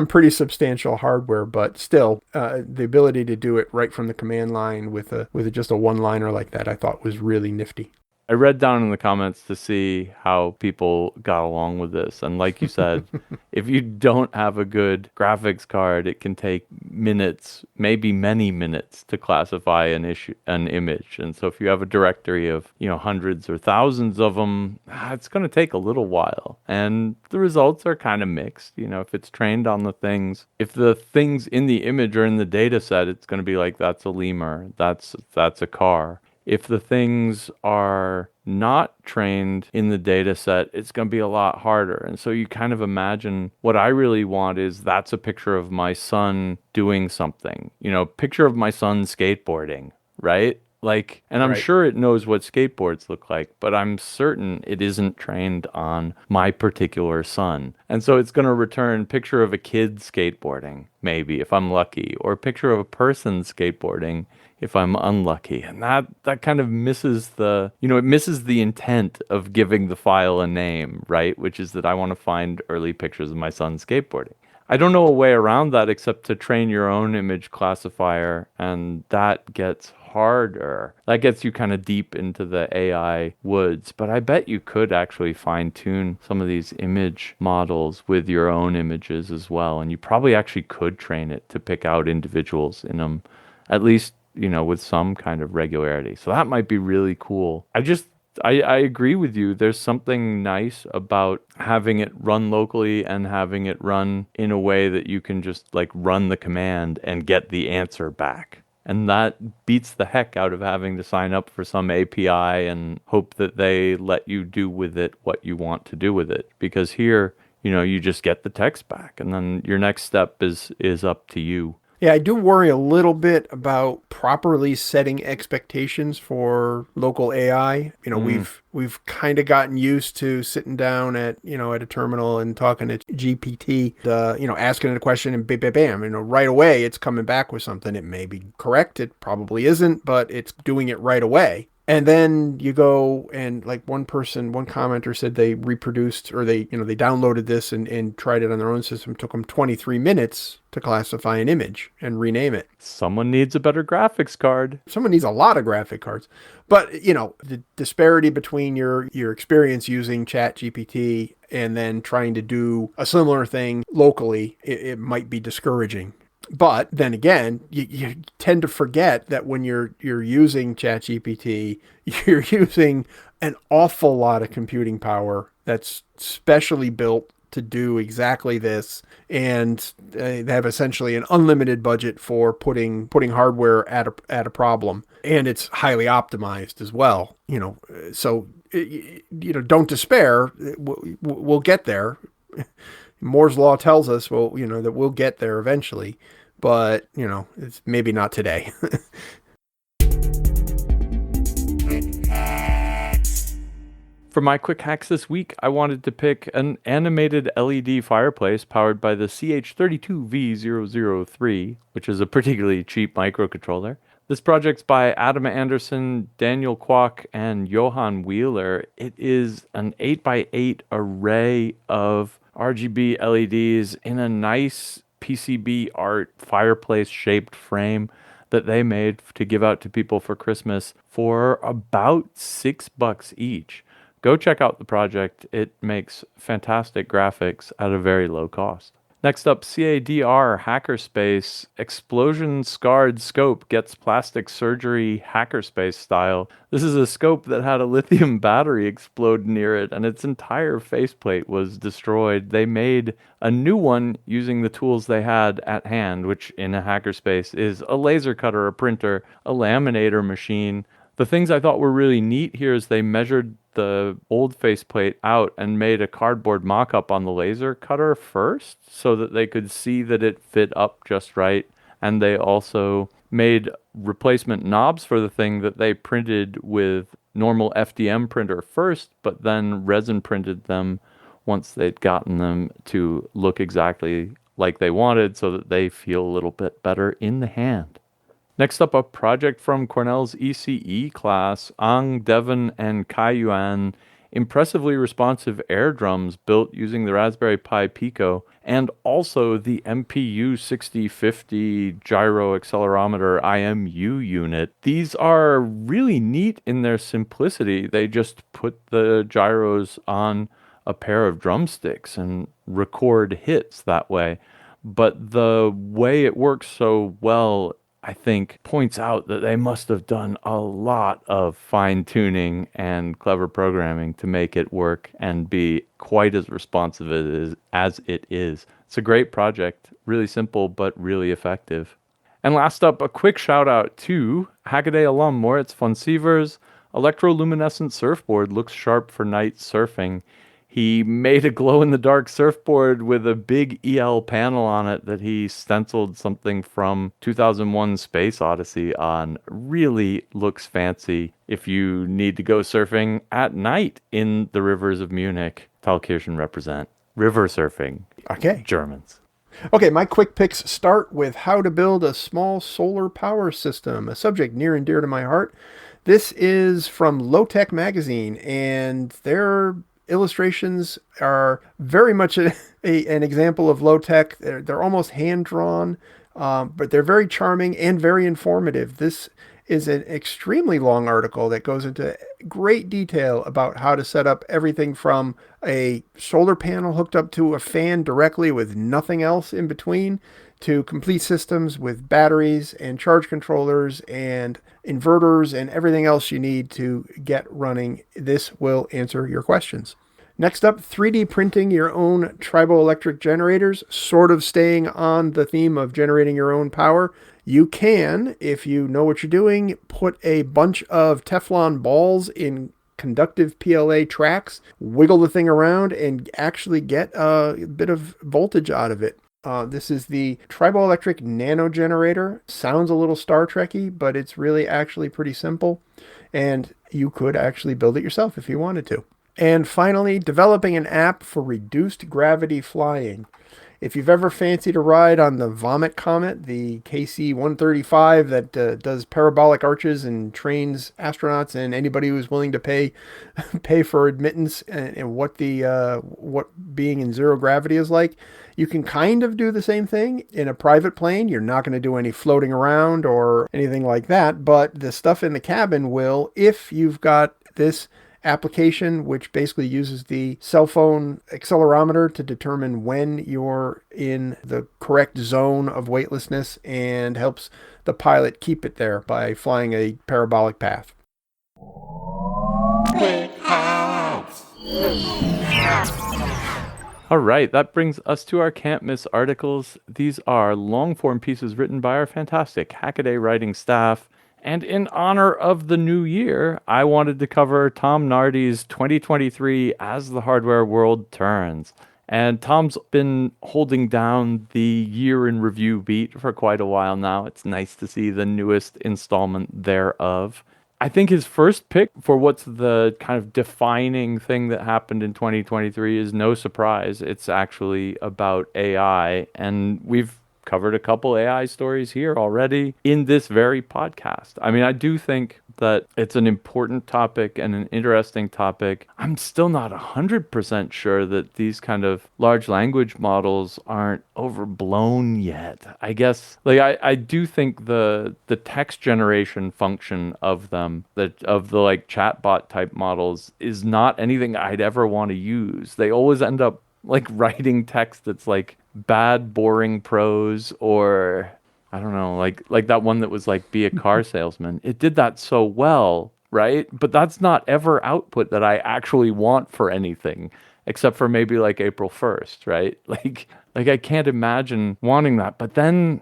pretty substantial hardware, but still, the ability to do it right from the command line with just a one-liner like that, I thought was really nifty.
I read down in the comments to see how people got along with this. And like you said, if you don't have a good graphics card, it can take minutes, maybe many minutes to classify an image. And so if you have a directory of, hundreds or thousands of them, it's going to take a little while. And the results are kind of mixed. If it's trained on if the things in the image are in the data set, it's going to be like, that's a lemur, that's a car. If the things are not trained in the data set, it's going to be a lot harder. And so you kind of imagine what I really want is that's a picture of my son doing something, picture of my son skateboarding, right? And I'm sure it knows what skateboards look like, but I'm certain it isn't trained on my particular son. And so it's going to return picture of a kid skateboarding, maybe, if I'm lucky, or a picture of a person skateboarding if I'm unlucky. And that kind of misses it misses the intent of giving the file a name, right? Which is that I want to find early pictures of my son skateboarding. I don't know a way around that except to train your own image classifier, and that gets harder. That gets you kind of deep into the AI woods, but I bet you could actually fine-tune some of these image models with your own images as well, and you probably actually could train it to pick out individuals in them, at least with some kind of regularity. So that might be really cool. I agree with you. There's something nice about having it run locally and having it run in a way that you can just run the command and get the answer back. And that beats the heck out of having to sign up for some API and hope that they let you do with it what you want to do with it. Because here, you just get the text back, and then your next step is up to you.
Yeah, I do worry a little bit about properly setting expectations for local AI. We've kind of gotten used to sitting down at a terminal and talking to GPT, asking it a question and bam, right away it's coming back with something. It may be correct, it probably isn't, but it's doing it right away. And then you go and one commenter said they reproduced or they downloaded this and tried it on their own system. It took them 23 minutes to classify an image and rename it.
Someone needs a better graphics card.
Someone needs a lot of graphic cards. But, the disparity between your experience using ChatGPT and then trying to do a similar thing locally, it might be discouraging. But then again, you tend to forget that when you're using ChatGPT, you're using an awful lot of computing power that's specially built to do exactly this, and they have essentially an unlimited budget for putting hardware at a problem, and it's highly optimized as well. So don't despair. We'll get there. Moore's law tells us, that we'll get there eventually, but it's maybe not today.
For my quick hacks this week, I wanted to pick an animated LED fireplace powered by the CH32V003, which is a particularly cheap microcontroller. This project's by Adam Anderson, Daniel Kwok, and Johan Wheeler. It is an 8x8 array of RGB LEDs in a nice PCB art fireplace-shaped frame that they made to give out to people for Christmas for about $6 each. Go check out the project. It makes fantastic graphics at a very low cost. Next up, CADR Hackerspace Explosion Scarred Scope gets plastic surgery hackerspace style. This is a scope that had a lithium battery explode near it, and its entire faceplate was destroyed. They made a new one using the tools they had at hand, which in a hackerspace is a laser cutter, a printer, a laminator machine. The things I thought were really neat here is they measured the old faceplate out and made a cardboard mock-up on the laser cutter first so that they could see that it fit up just right. And they also made replacement knobs for the thing that they printed with normal FDM printer first, but then resin printed them once they'd gotten them to look exactly like they wanted so that they feel a little bit better in the hand. Next up, a project from Cornell's ECE class, Ang, Devon, and Kaiyuan, impressively responsive air drums built using the Raspberry Pi Pico, and also the MPU 6050 gyro accelerometer IMU unit. These are really neat in their simplicity. They just put the gyros on a pair of drumsticks and record hits that way. But the way it works so well, I think, points out that they must have done a lot of fine-tuning and clever programming to make it work and be quite as responsive as it is. It's a great project, really simple but really effective. And last up, a quick shout out to HACKADAY alum Moritz von Sievers. Electroluminescent surfboard looks sharp for night surfing. He made a glow-in-the-dark surfboard with a big EL panel on it that he stenciled something from 2001 Space Odyssey on. Really looks fancy if you need to go surfing at night in the rivers of Munich. Thalkirchen represent. River surfing.
Okay.
Germans.
Okay, my quick picks start with how to build a small solar power system, a subject near and dear to my heart. This is from Low Tech Magazine, and their illustrations are very much an example of low tech. They're almost hand drawn, but they're very charming and very informative. This is an extremely long article that goes into great detail about how to set up everything from a solar panel hooked up to a fan directly with nothing else in between, to complete systems with batteries and charge controllers and inverters and everything else you need to get running. This will answer your questions. Next up, 3D printing your own triboelectric generators, sort of staying on the theme of generating your own power. You can, if you know what you're doing, put a bunch of Teflon balls in conductive PLA tracks, wiggle the thing around, and actually get a bit of voltage out of it. This is the triboelectric nano generator. Sounds a little Star Trek-y, but it's really actually pretty simple. And you could actually build it yourself if you wanted to. And finally, developing an app for reduced gravity flying. If you've ever fancied a ride on the Vomit Comet, the KC-135 that does parabolic arches and trains astronauts and anybody who's willing to pay for admittance, and what being in zero gravity is like, you can kind of do the same thing in a private plane. You're not going to do any floating around or anything like that, but the stuff in the cabin will, if you've got this application, which basically uses the cell phone accelerometer to determine when you're in the correct zone of weightlessness and helps the pilot keep it there by flying a parabolic path.
All right, that brings us to our Can't Miss articles. These are long-form pieces written by our fantastic HACKADAY writing staff. And in honor of the new year, I wanted to cover Tom Nardi's 2023 As the Hardware World Turns. And Tom's been holding down the year in review beat for quite a while now. It's nice to see the newest installment thereof. I think his first pick for what's the kind of defining thing that happened in 2023 is no surprise. It's actually about AI, and we've covered a couple AI stories here already in this very podcast. I mean, I do think that it's an important topic and an interesting topic. I'm still not 100% sure that these kind of large language models aren't overblown yet. I guess, like, I do think the text generation function of them, of the like chatbot type models, is not anything I'd ever want to use. They always end up like writing text that's like bad, boring prose, or I don't know, like that one that was like be a car salesman. It did that so well, right? But that's not ever output that I actually want for anything, except for maybe like April 1st, right? Like I can't imagine wanting that. But then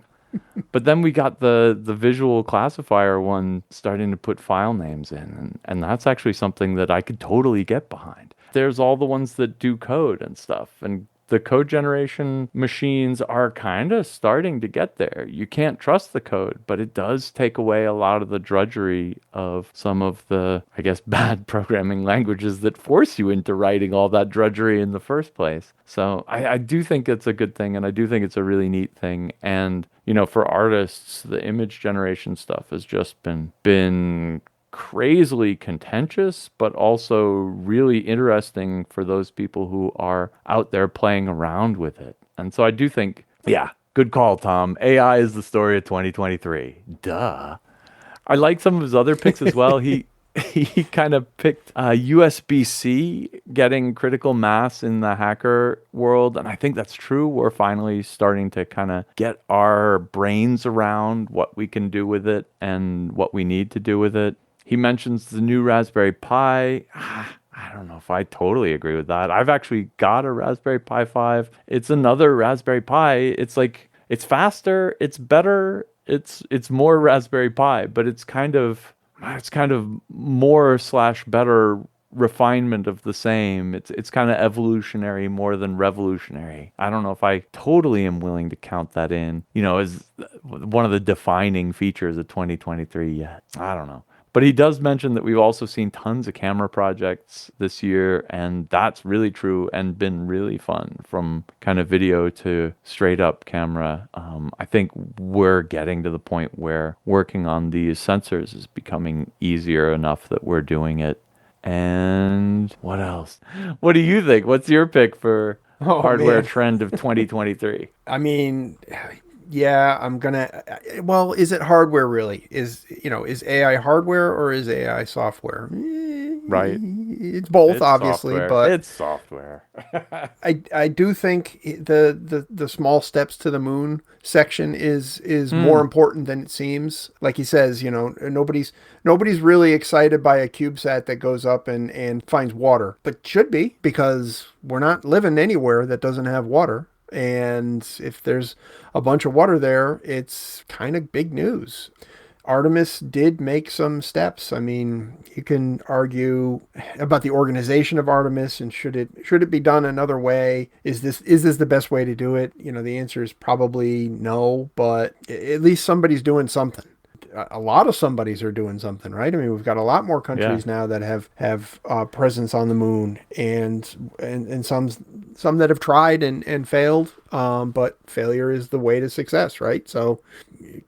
we got the visual classifier one starting to put file names in, and that's actually something that I could totally get behind. There's all the ones that do code and stuff, and the code generation machines are kind of starting to get there. You can't trust the code, but it does take away a lot of the drudgery of some of the, I guess, bad programming languages that force you into writing all that drudgery in the first place. So I do think it's a good thing, and I do think it's a really neat thing. And, you know, for artists, the image generation stuff has just been crazily contentious, but also really interesting for those people who are out there playing around with it. And so I do think, yeah, good call, Tom. AI is the story of 2023. Duh. I like some of his other picks as well. He kind of picked USB-C getting critical mass in the hacker world. And I think that's true. We're finally starting to kind of get our brains around what we can do with it and what we need to do with it. He mentions the new Raspberry Pi. I don't know if I totally agree with that. I've actually got a Raspberry Pi 5. It's another Raspberry Pi. It's like, it's faster, it's better, it's more Raspberry Pi, but it's kind of more / better refinement of the same. It's kind of evolutionary more than revolutionary. I don't know if I totally am willing to count that in, you know, as one of the defining features of 2023 yet. I don't know. But he does mention that we've also seen tons of camera projects this year, and that's really true and been really fun, from kind of video to straight up camera. I think we're getting to the point where working on these sensors is becoming easier enough that we're doing it. And what else? What do you think? What's your pick for hardware trend of 2023?
I mean, yeah, well, is it hardware really? Is AI hardware or is AI software?
Right.
It's both, obviously,
software.
but
it's software.
I do think the small steps to the moon section is more important than it seems. Like he says, you know, nobody's really excited by a CubeSat that goes up and finds water, but should be, because we're not living anywhere that doesn't have water. And if there's a bunch of water there, it's kind of big news. Artemis did make some steps. I mean, you can argue about the organization of Artemis and should it be done another way? Is this the best way to do it? You know, the answer is probably no, but at least somebody's doing something. A lot of somebodies are doing something, right? I mean, we've got a lot more countries now that have presence on the moon, and some that have tried and failed. But failure is the way to success, right? So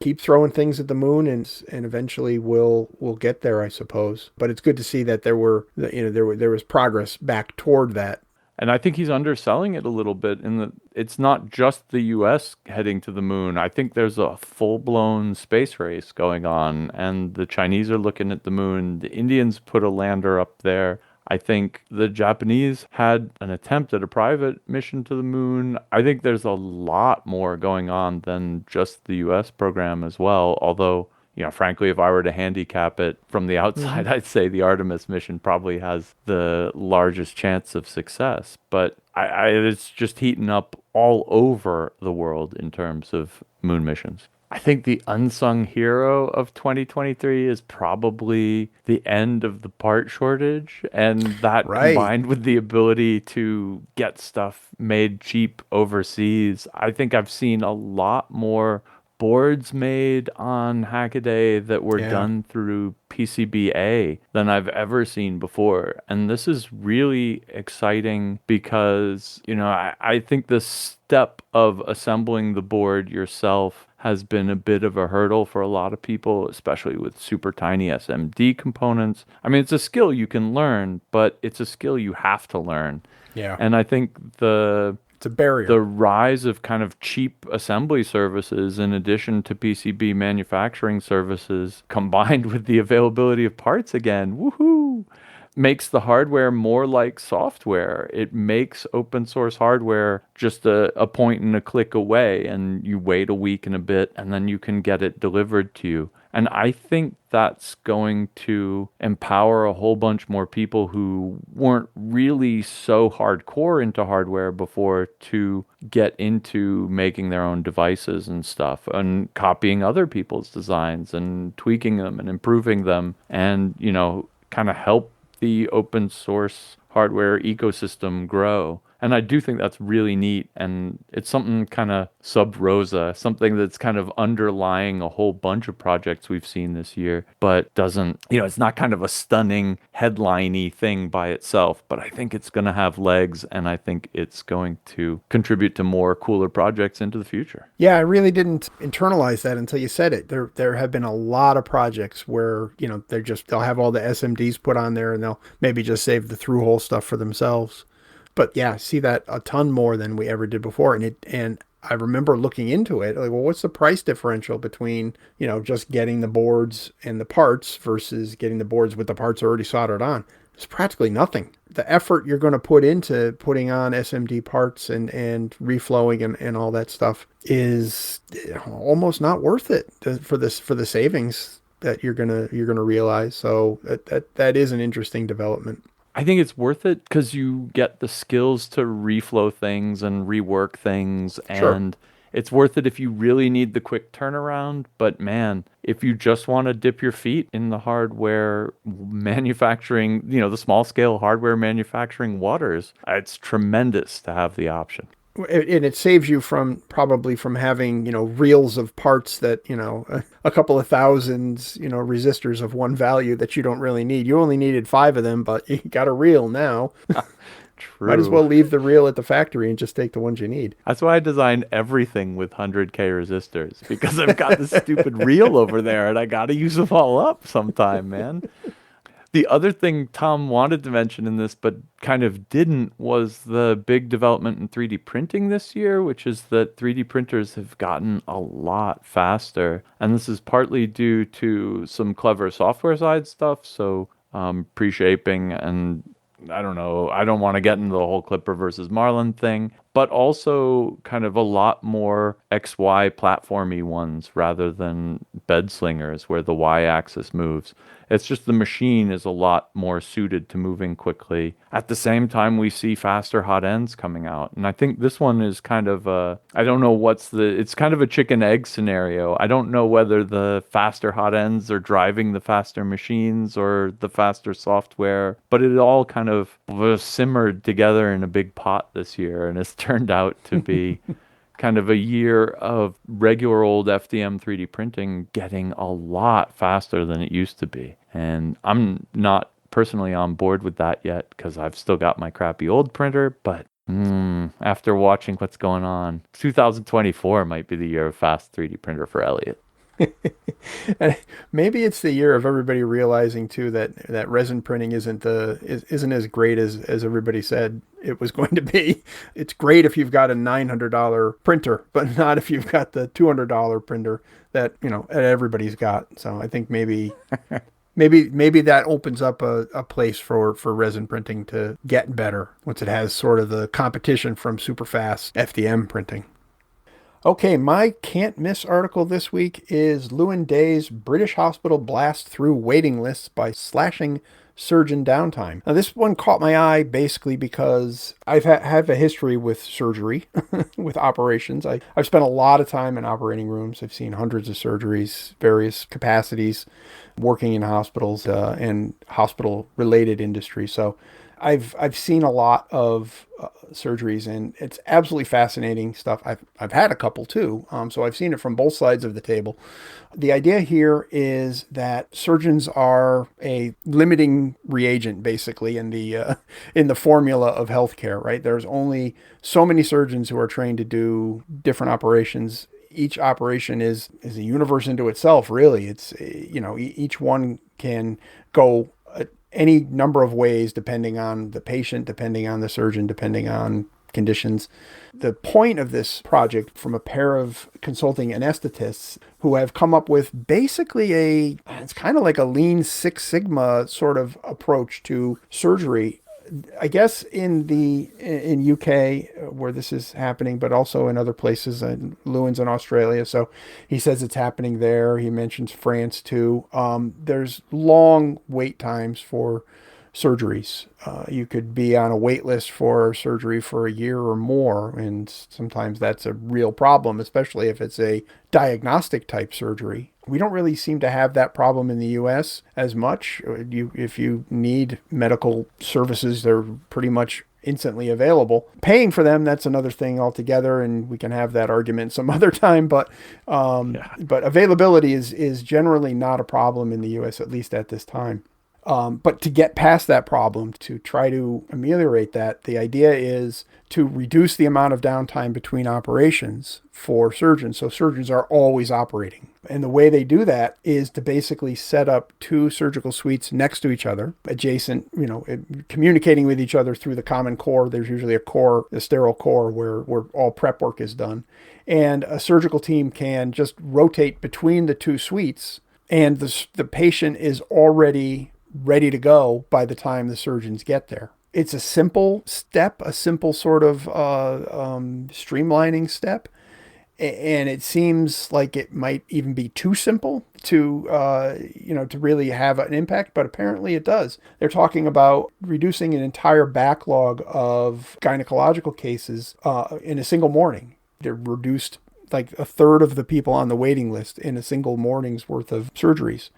keep throwing things at the moon, and eventually we'll get there, I suppose. But it's good to see that there was progress back toward that.
And I think he's underselling it a little bit in that it's not just the US heading to the moon. I think there's a full-blown space race going on, and the Chinese are looking at the moon. The Indians put a lander up there. I think the Japanese had an attempt at a private mission to the moon. I think there's a lot more going on than just the US program as well. Although, frankly, if I were to handicap it from the outside, I'd say the Artemis mission probably has the largest chance of success. But it's just heating up all over the world in terms of moon missions. I think the unsung hero of 2023 is probably the end of the part shortage, and that
Right.
combined with the ability to get stuff made cheap overseas. I think I've seen a lot more boards made on HACKADAY that were
Yeah.
done through PCBA than I've ever seen before. And this is really exciting because, I think the step of assembling the board yourself has been a bit of a hurdle for a lot of people, especially with super tiny SMD components. I mean, it's a skill you can learn, but it's a skill you have to learn.
Yeah.
And I think
It's a barrier.
the rise of kind of cheap assembly services in addition to PCB manufacturing services combined with the availability of parts again, woohoo, makes the hardware more like software. It makes open source hardware just a point and a click away, and you wait a week and a bit, and then you can get it delivered to you. And I think that's going to empower a whole bunch more people who weren't really so hardcore into hardware before to get into making their own devices and stuff and copying other people's designs and tweaking them and improving them and, kind of help the open source hardware ecosystem grow. And I do think that's really neat. And it's something kind of sub rosa, something that's kind of underlying a whole bunch of projects we've seen this year, but doesn't, it's not kind of a stunning headline-y thing by itself, but I think it's going to have legs and I think it's going to contribute to more cooler projects into the future.
Yeah, I really didn't internalize that until you said it. There have been a lot of projects where, they'll have all the SMDs put on there and they'll maybe just save the through-hole stuff for themselves. But yeah, I see that a ton more than we ever did before. And I remember looking into it, like, well, what's the price differential between, just getting the boards and the parts versus getting the boards with the parts already soldered on? It's practically nothing. The effort you're going to put into putting on SMD parts and reflowing and all that stuff is almost not worth it for the savings that you're gonna realize. So that is an interesting development.
I think it's worth it because you get the skills to reflow things and rework things.
Sure.
And it's worth it if you really need the quick turnaround. But man, if you just want to dip your feet in the hardware manufacturing, the small scale hardware manufacturing waters, it's tremendous to have the option.
And it saves you probably from having, reels of parts that, a couple of thousands, resistors of one value that you don't really need. You only needed 5 of them, but you got a reel now.
True.
Might as well leave the reel at the factory and just take the ones you need.
That's why I designed everything with 100K resistors, because I've got this stupid reel over there and I got to use them all up sometime, man. The other thing Tom wanted to mention in this, but kind of didn't, was the big development in 3D printing this year, which is that 3D printers have gotten a lot faster. And this is partly due to some clever software side stuff. So pre-shaping and I don't know, I don't want to get into the whole Clipper versus Marlin thing, but also kind of a lot more XY platformy ones rather than bed slingers where the Y axis moves. It's just the machine is a lot more suited to moving quickly. At the same time, we see faster hot ends coming out. And I think this one is kind of I don't know it's kind of a chicken egg scenario. I don't know whether the faster hot ends are driving the faster machines or the faster software, but it all kind of was simmered together in a big pot this year. And it's turned out to be kind of a year of regular old FDM 3D printing getting a lot faster than it used to be. And I'm not personally on board with that yet because I've still got my crappy old printer, but after watching what's going on, 2024 might be the year of fast 3D printer for Elliot.
Maybe it's the year of everybody realizing too that resin printing isn't as great as everybody said it was going to be. It's great if you've got a $900 printer, but not if you've got the $200 printer that everybody's got. So I think maybe maybe that opens up a place for resin printing to get better once it has sort of the competition from super fast FDM printing. Okay, my can't miss article this week is Lewin Day's British Hospital Blast Through Waiting Lists by Slashing Surgeon Downtime. Now, this one caught my eye basically because have a history with surgery, with operations. I've spent a lot of time in operating rooms. I've seen hundreds of surgeries, various capacities, working in hospitals and hospital-related industry. So I've seen a lot of surgeries, and it's absolutely fascinating stuff. I've had a couple too, so I've seen it from both sides of the table. The idea here is that surgeons are a limiting reagent, basically, in the formula of healthcare. Right? There's only so many surgeons who are trained to do different operations. Each operation is a universe into itself, really. It's each one can go any number of ways depending on the patient, depending on the surgeon, depending on conditions. The point of this project from a pair of consulting anesthetists who have come up with basically it's kind of like a Lean Six Sigma sort of approach to surgery. I guess in UK where this is happening, but also in other places, Lewin's in Australia, so he says it's happening there. He mentions France too. There's long wait times for surgeries. You could be on a wait list for surgery for a year or more, and sometimes that's a real problem, especially if it's a diagnostic type surgery. We don't really seem to have that problem in the U.S. as much. If you need medical services, they're pretty much instantly available. Paying for them, that's another thing altogether, and we can have that argument some other time. But availability is generally not a problem in the U.S., at least at this time. But to get past that problem, to try to ameliorate that, the idea is to reduce the amount of downtime between operations for surgeons. So surgeons are always operating. And the way they do that is to basically set up two surgical suites next to each other, adjacent, communicating with each other through the common core. There's usually a sterile core where all prep work is done. And a surgical team can just rotate between the two suites, and the patient is already ready to go by the time the surgeons get there. It's a simple step, a simple sort of streamlining step. And it seems like it might even be too simple to really have an impact, but apparently it does. They're talking about reducing an entire backlog of gynecological cases in a single morning. They're reduced like a third of the people on the waiting list in a single morning's worth of surgeries.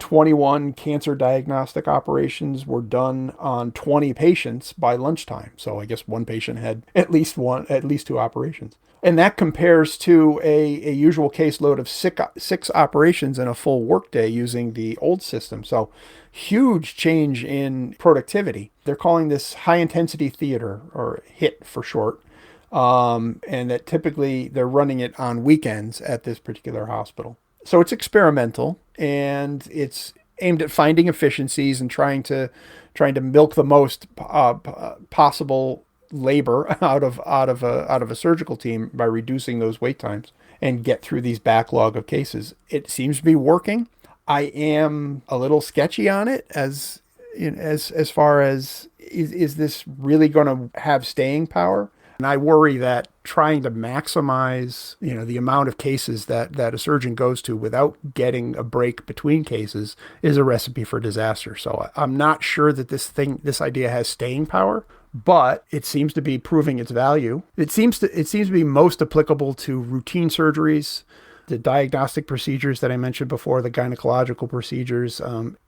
21 cancer diagnostic operations were done on 20 patients by lunchtime. So I guess one patient had at least two operations. And that compares to a usual caseload of six operations in a full workday using the old system. So huge change in productivity. They're calling this high intensity theater, or HIT for short. And that typically they're running it on weekends at this particular hospital. So it's experimental, and it's aimed at finding efficiencies and trying to milk the most possible labor out of a surgical team by reducing those wait times and get through these backlog of cases. It seems to be working. I am a little sketchy on it as far as is this really going to have staying power? And I worry that trying to maximize, the amount of cases that a surgeon goes to without getting a break between cases is a recipe for disaster. So I'm not sure that this idea has staying power, but it seems to be proving its value. It seems to be most applicable to routine surgeries, the diagnostic procedures that I mentioned before, the gynecological procedures.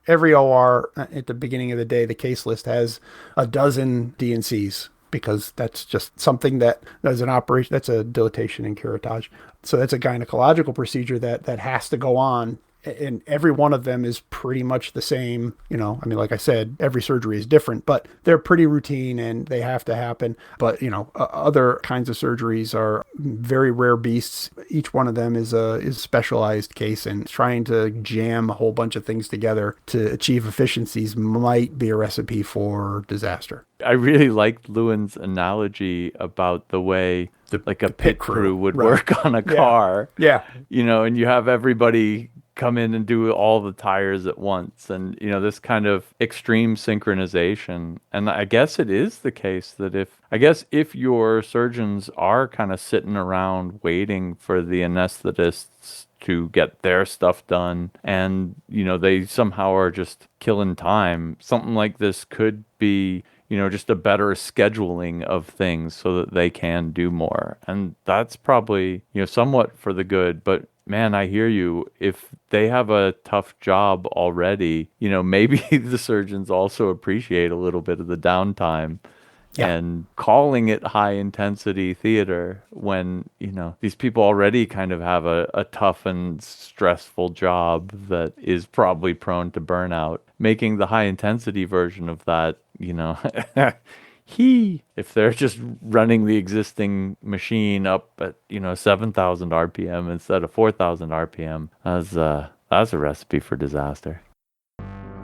Every OR at the beginning of the day, the case list has a dozen DNCs, because that's just something that is an operation. That's a dilatation and curettage. So that's a gynecological procedure that has to go on. And every one of them is pretty much the same. Like I said, every surgery is different, but they're pretty routine and they have to happen. But, other kinds of surgeries are very rare beasts. Each one of them is a specialized case, and trying to jam a whole bunch of things together to achieve efficiencies might be a recipe for disaster.
I really liked Lewin's analogy about the way a pit crew would work on a car.
Yeah.
And you have everybody come in and do all the tires at once. And, this kind of extreme synchronization. And I guess it is the case that if your surgeons are kind of sitting around waiting for the anesthetists to get their stuff done and, they somehow are just killing time, something like this could be, just a better scheduling of things so that they can do more. And that's probably, somewhat for the good. But man, I hear you. If they have a tough job already, maybe the surgeons also appreciate a little bit of the downtime. Yeah. And calling it high intensity theater when, these people already kind of have a tough and stressful job that is probably prone to burnout. Making the high intensity version of that, if they're just running the existing machine up at, 7,000 RPM instead of 4,000 RPM, that's a recipe for disaster.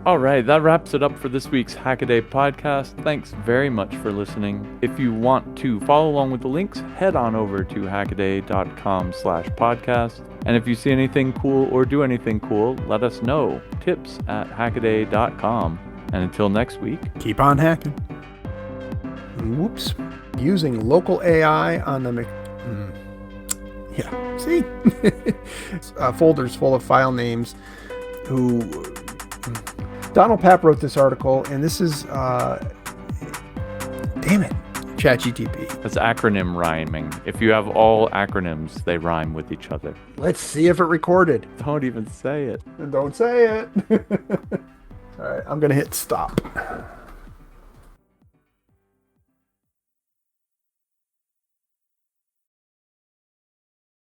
All right, that wraps it up for this week's HACKADAY podcast. Thanks very much for listening. If you want to follow along with the links, head on over to hackaday.com/podcast. And if you see anything cool or do anything cool, let us know. tips@hackaday.com. And until next week,
keep on hacking. Whoops. Using local AI on the see? Folders full of file names Donald Papp wrote this article, and this is, ChatGTP.
That's acronym rhyming. If you have all acronyms, they rhyme with each other.
Let's see if it recorded.
Don't even say it.
Don't say it. All right, I'm going to hit stop.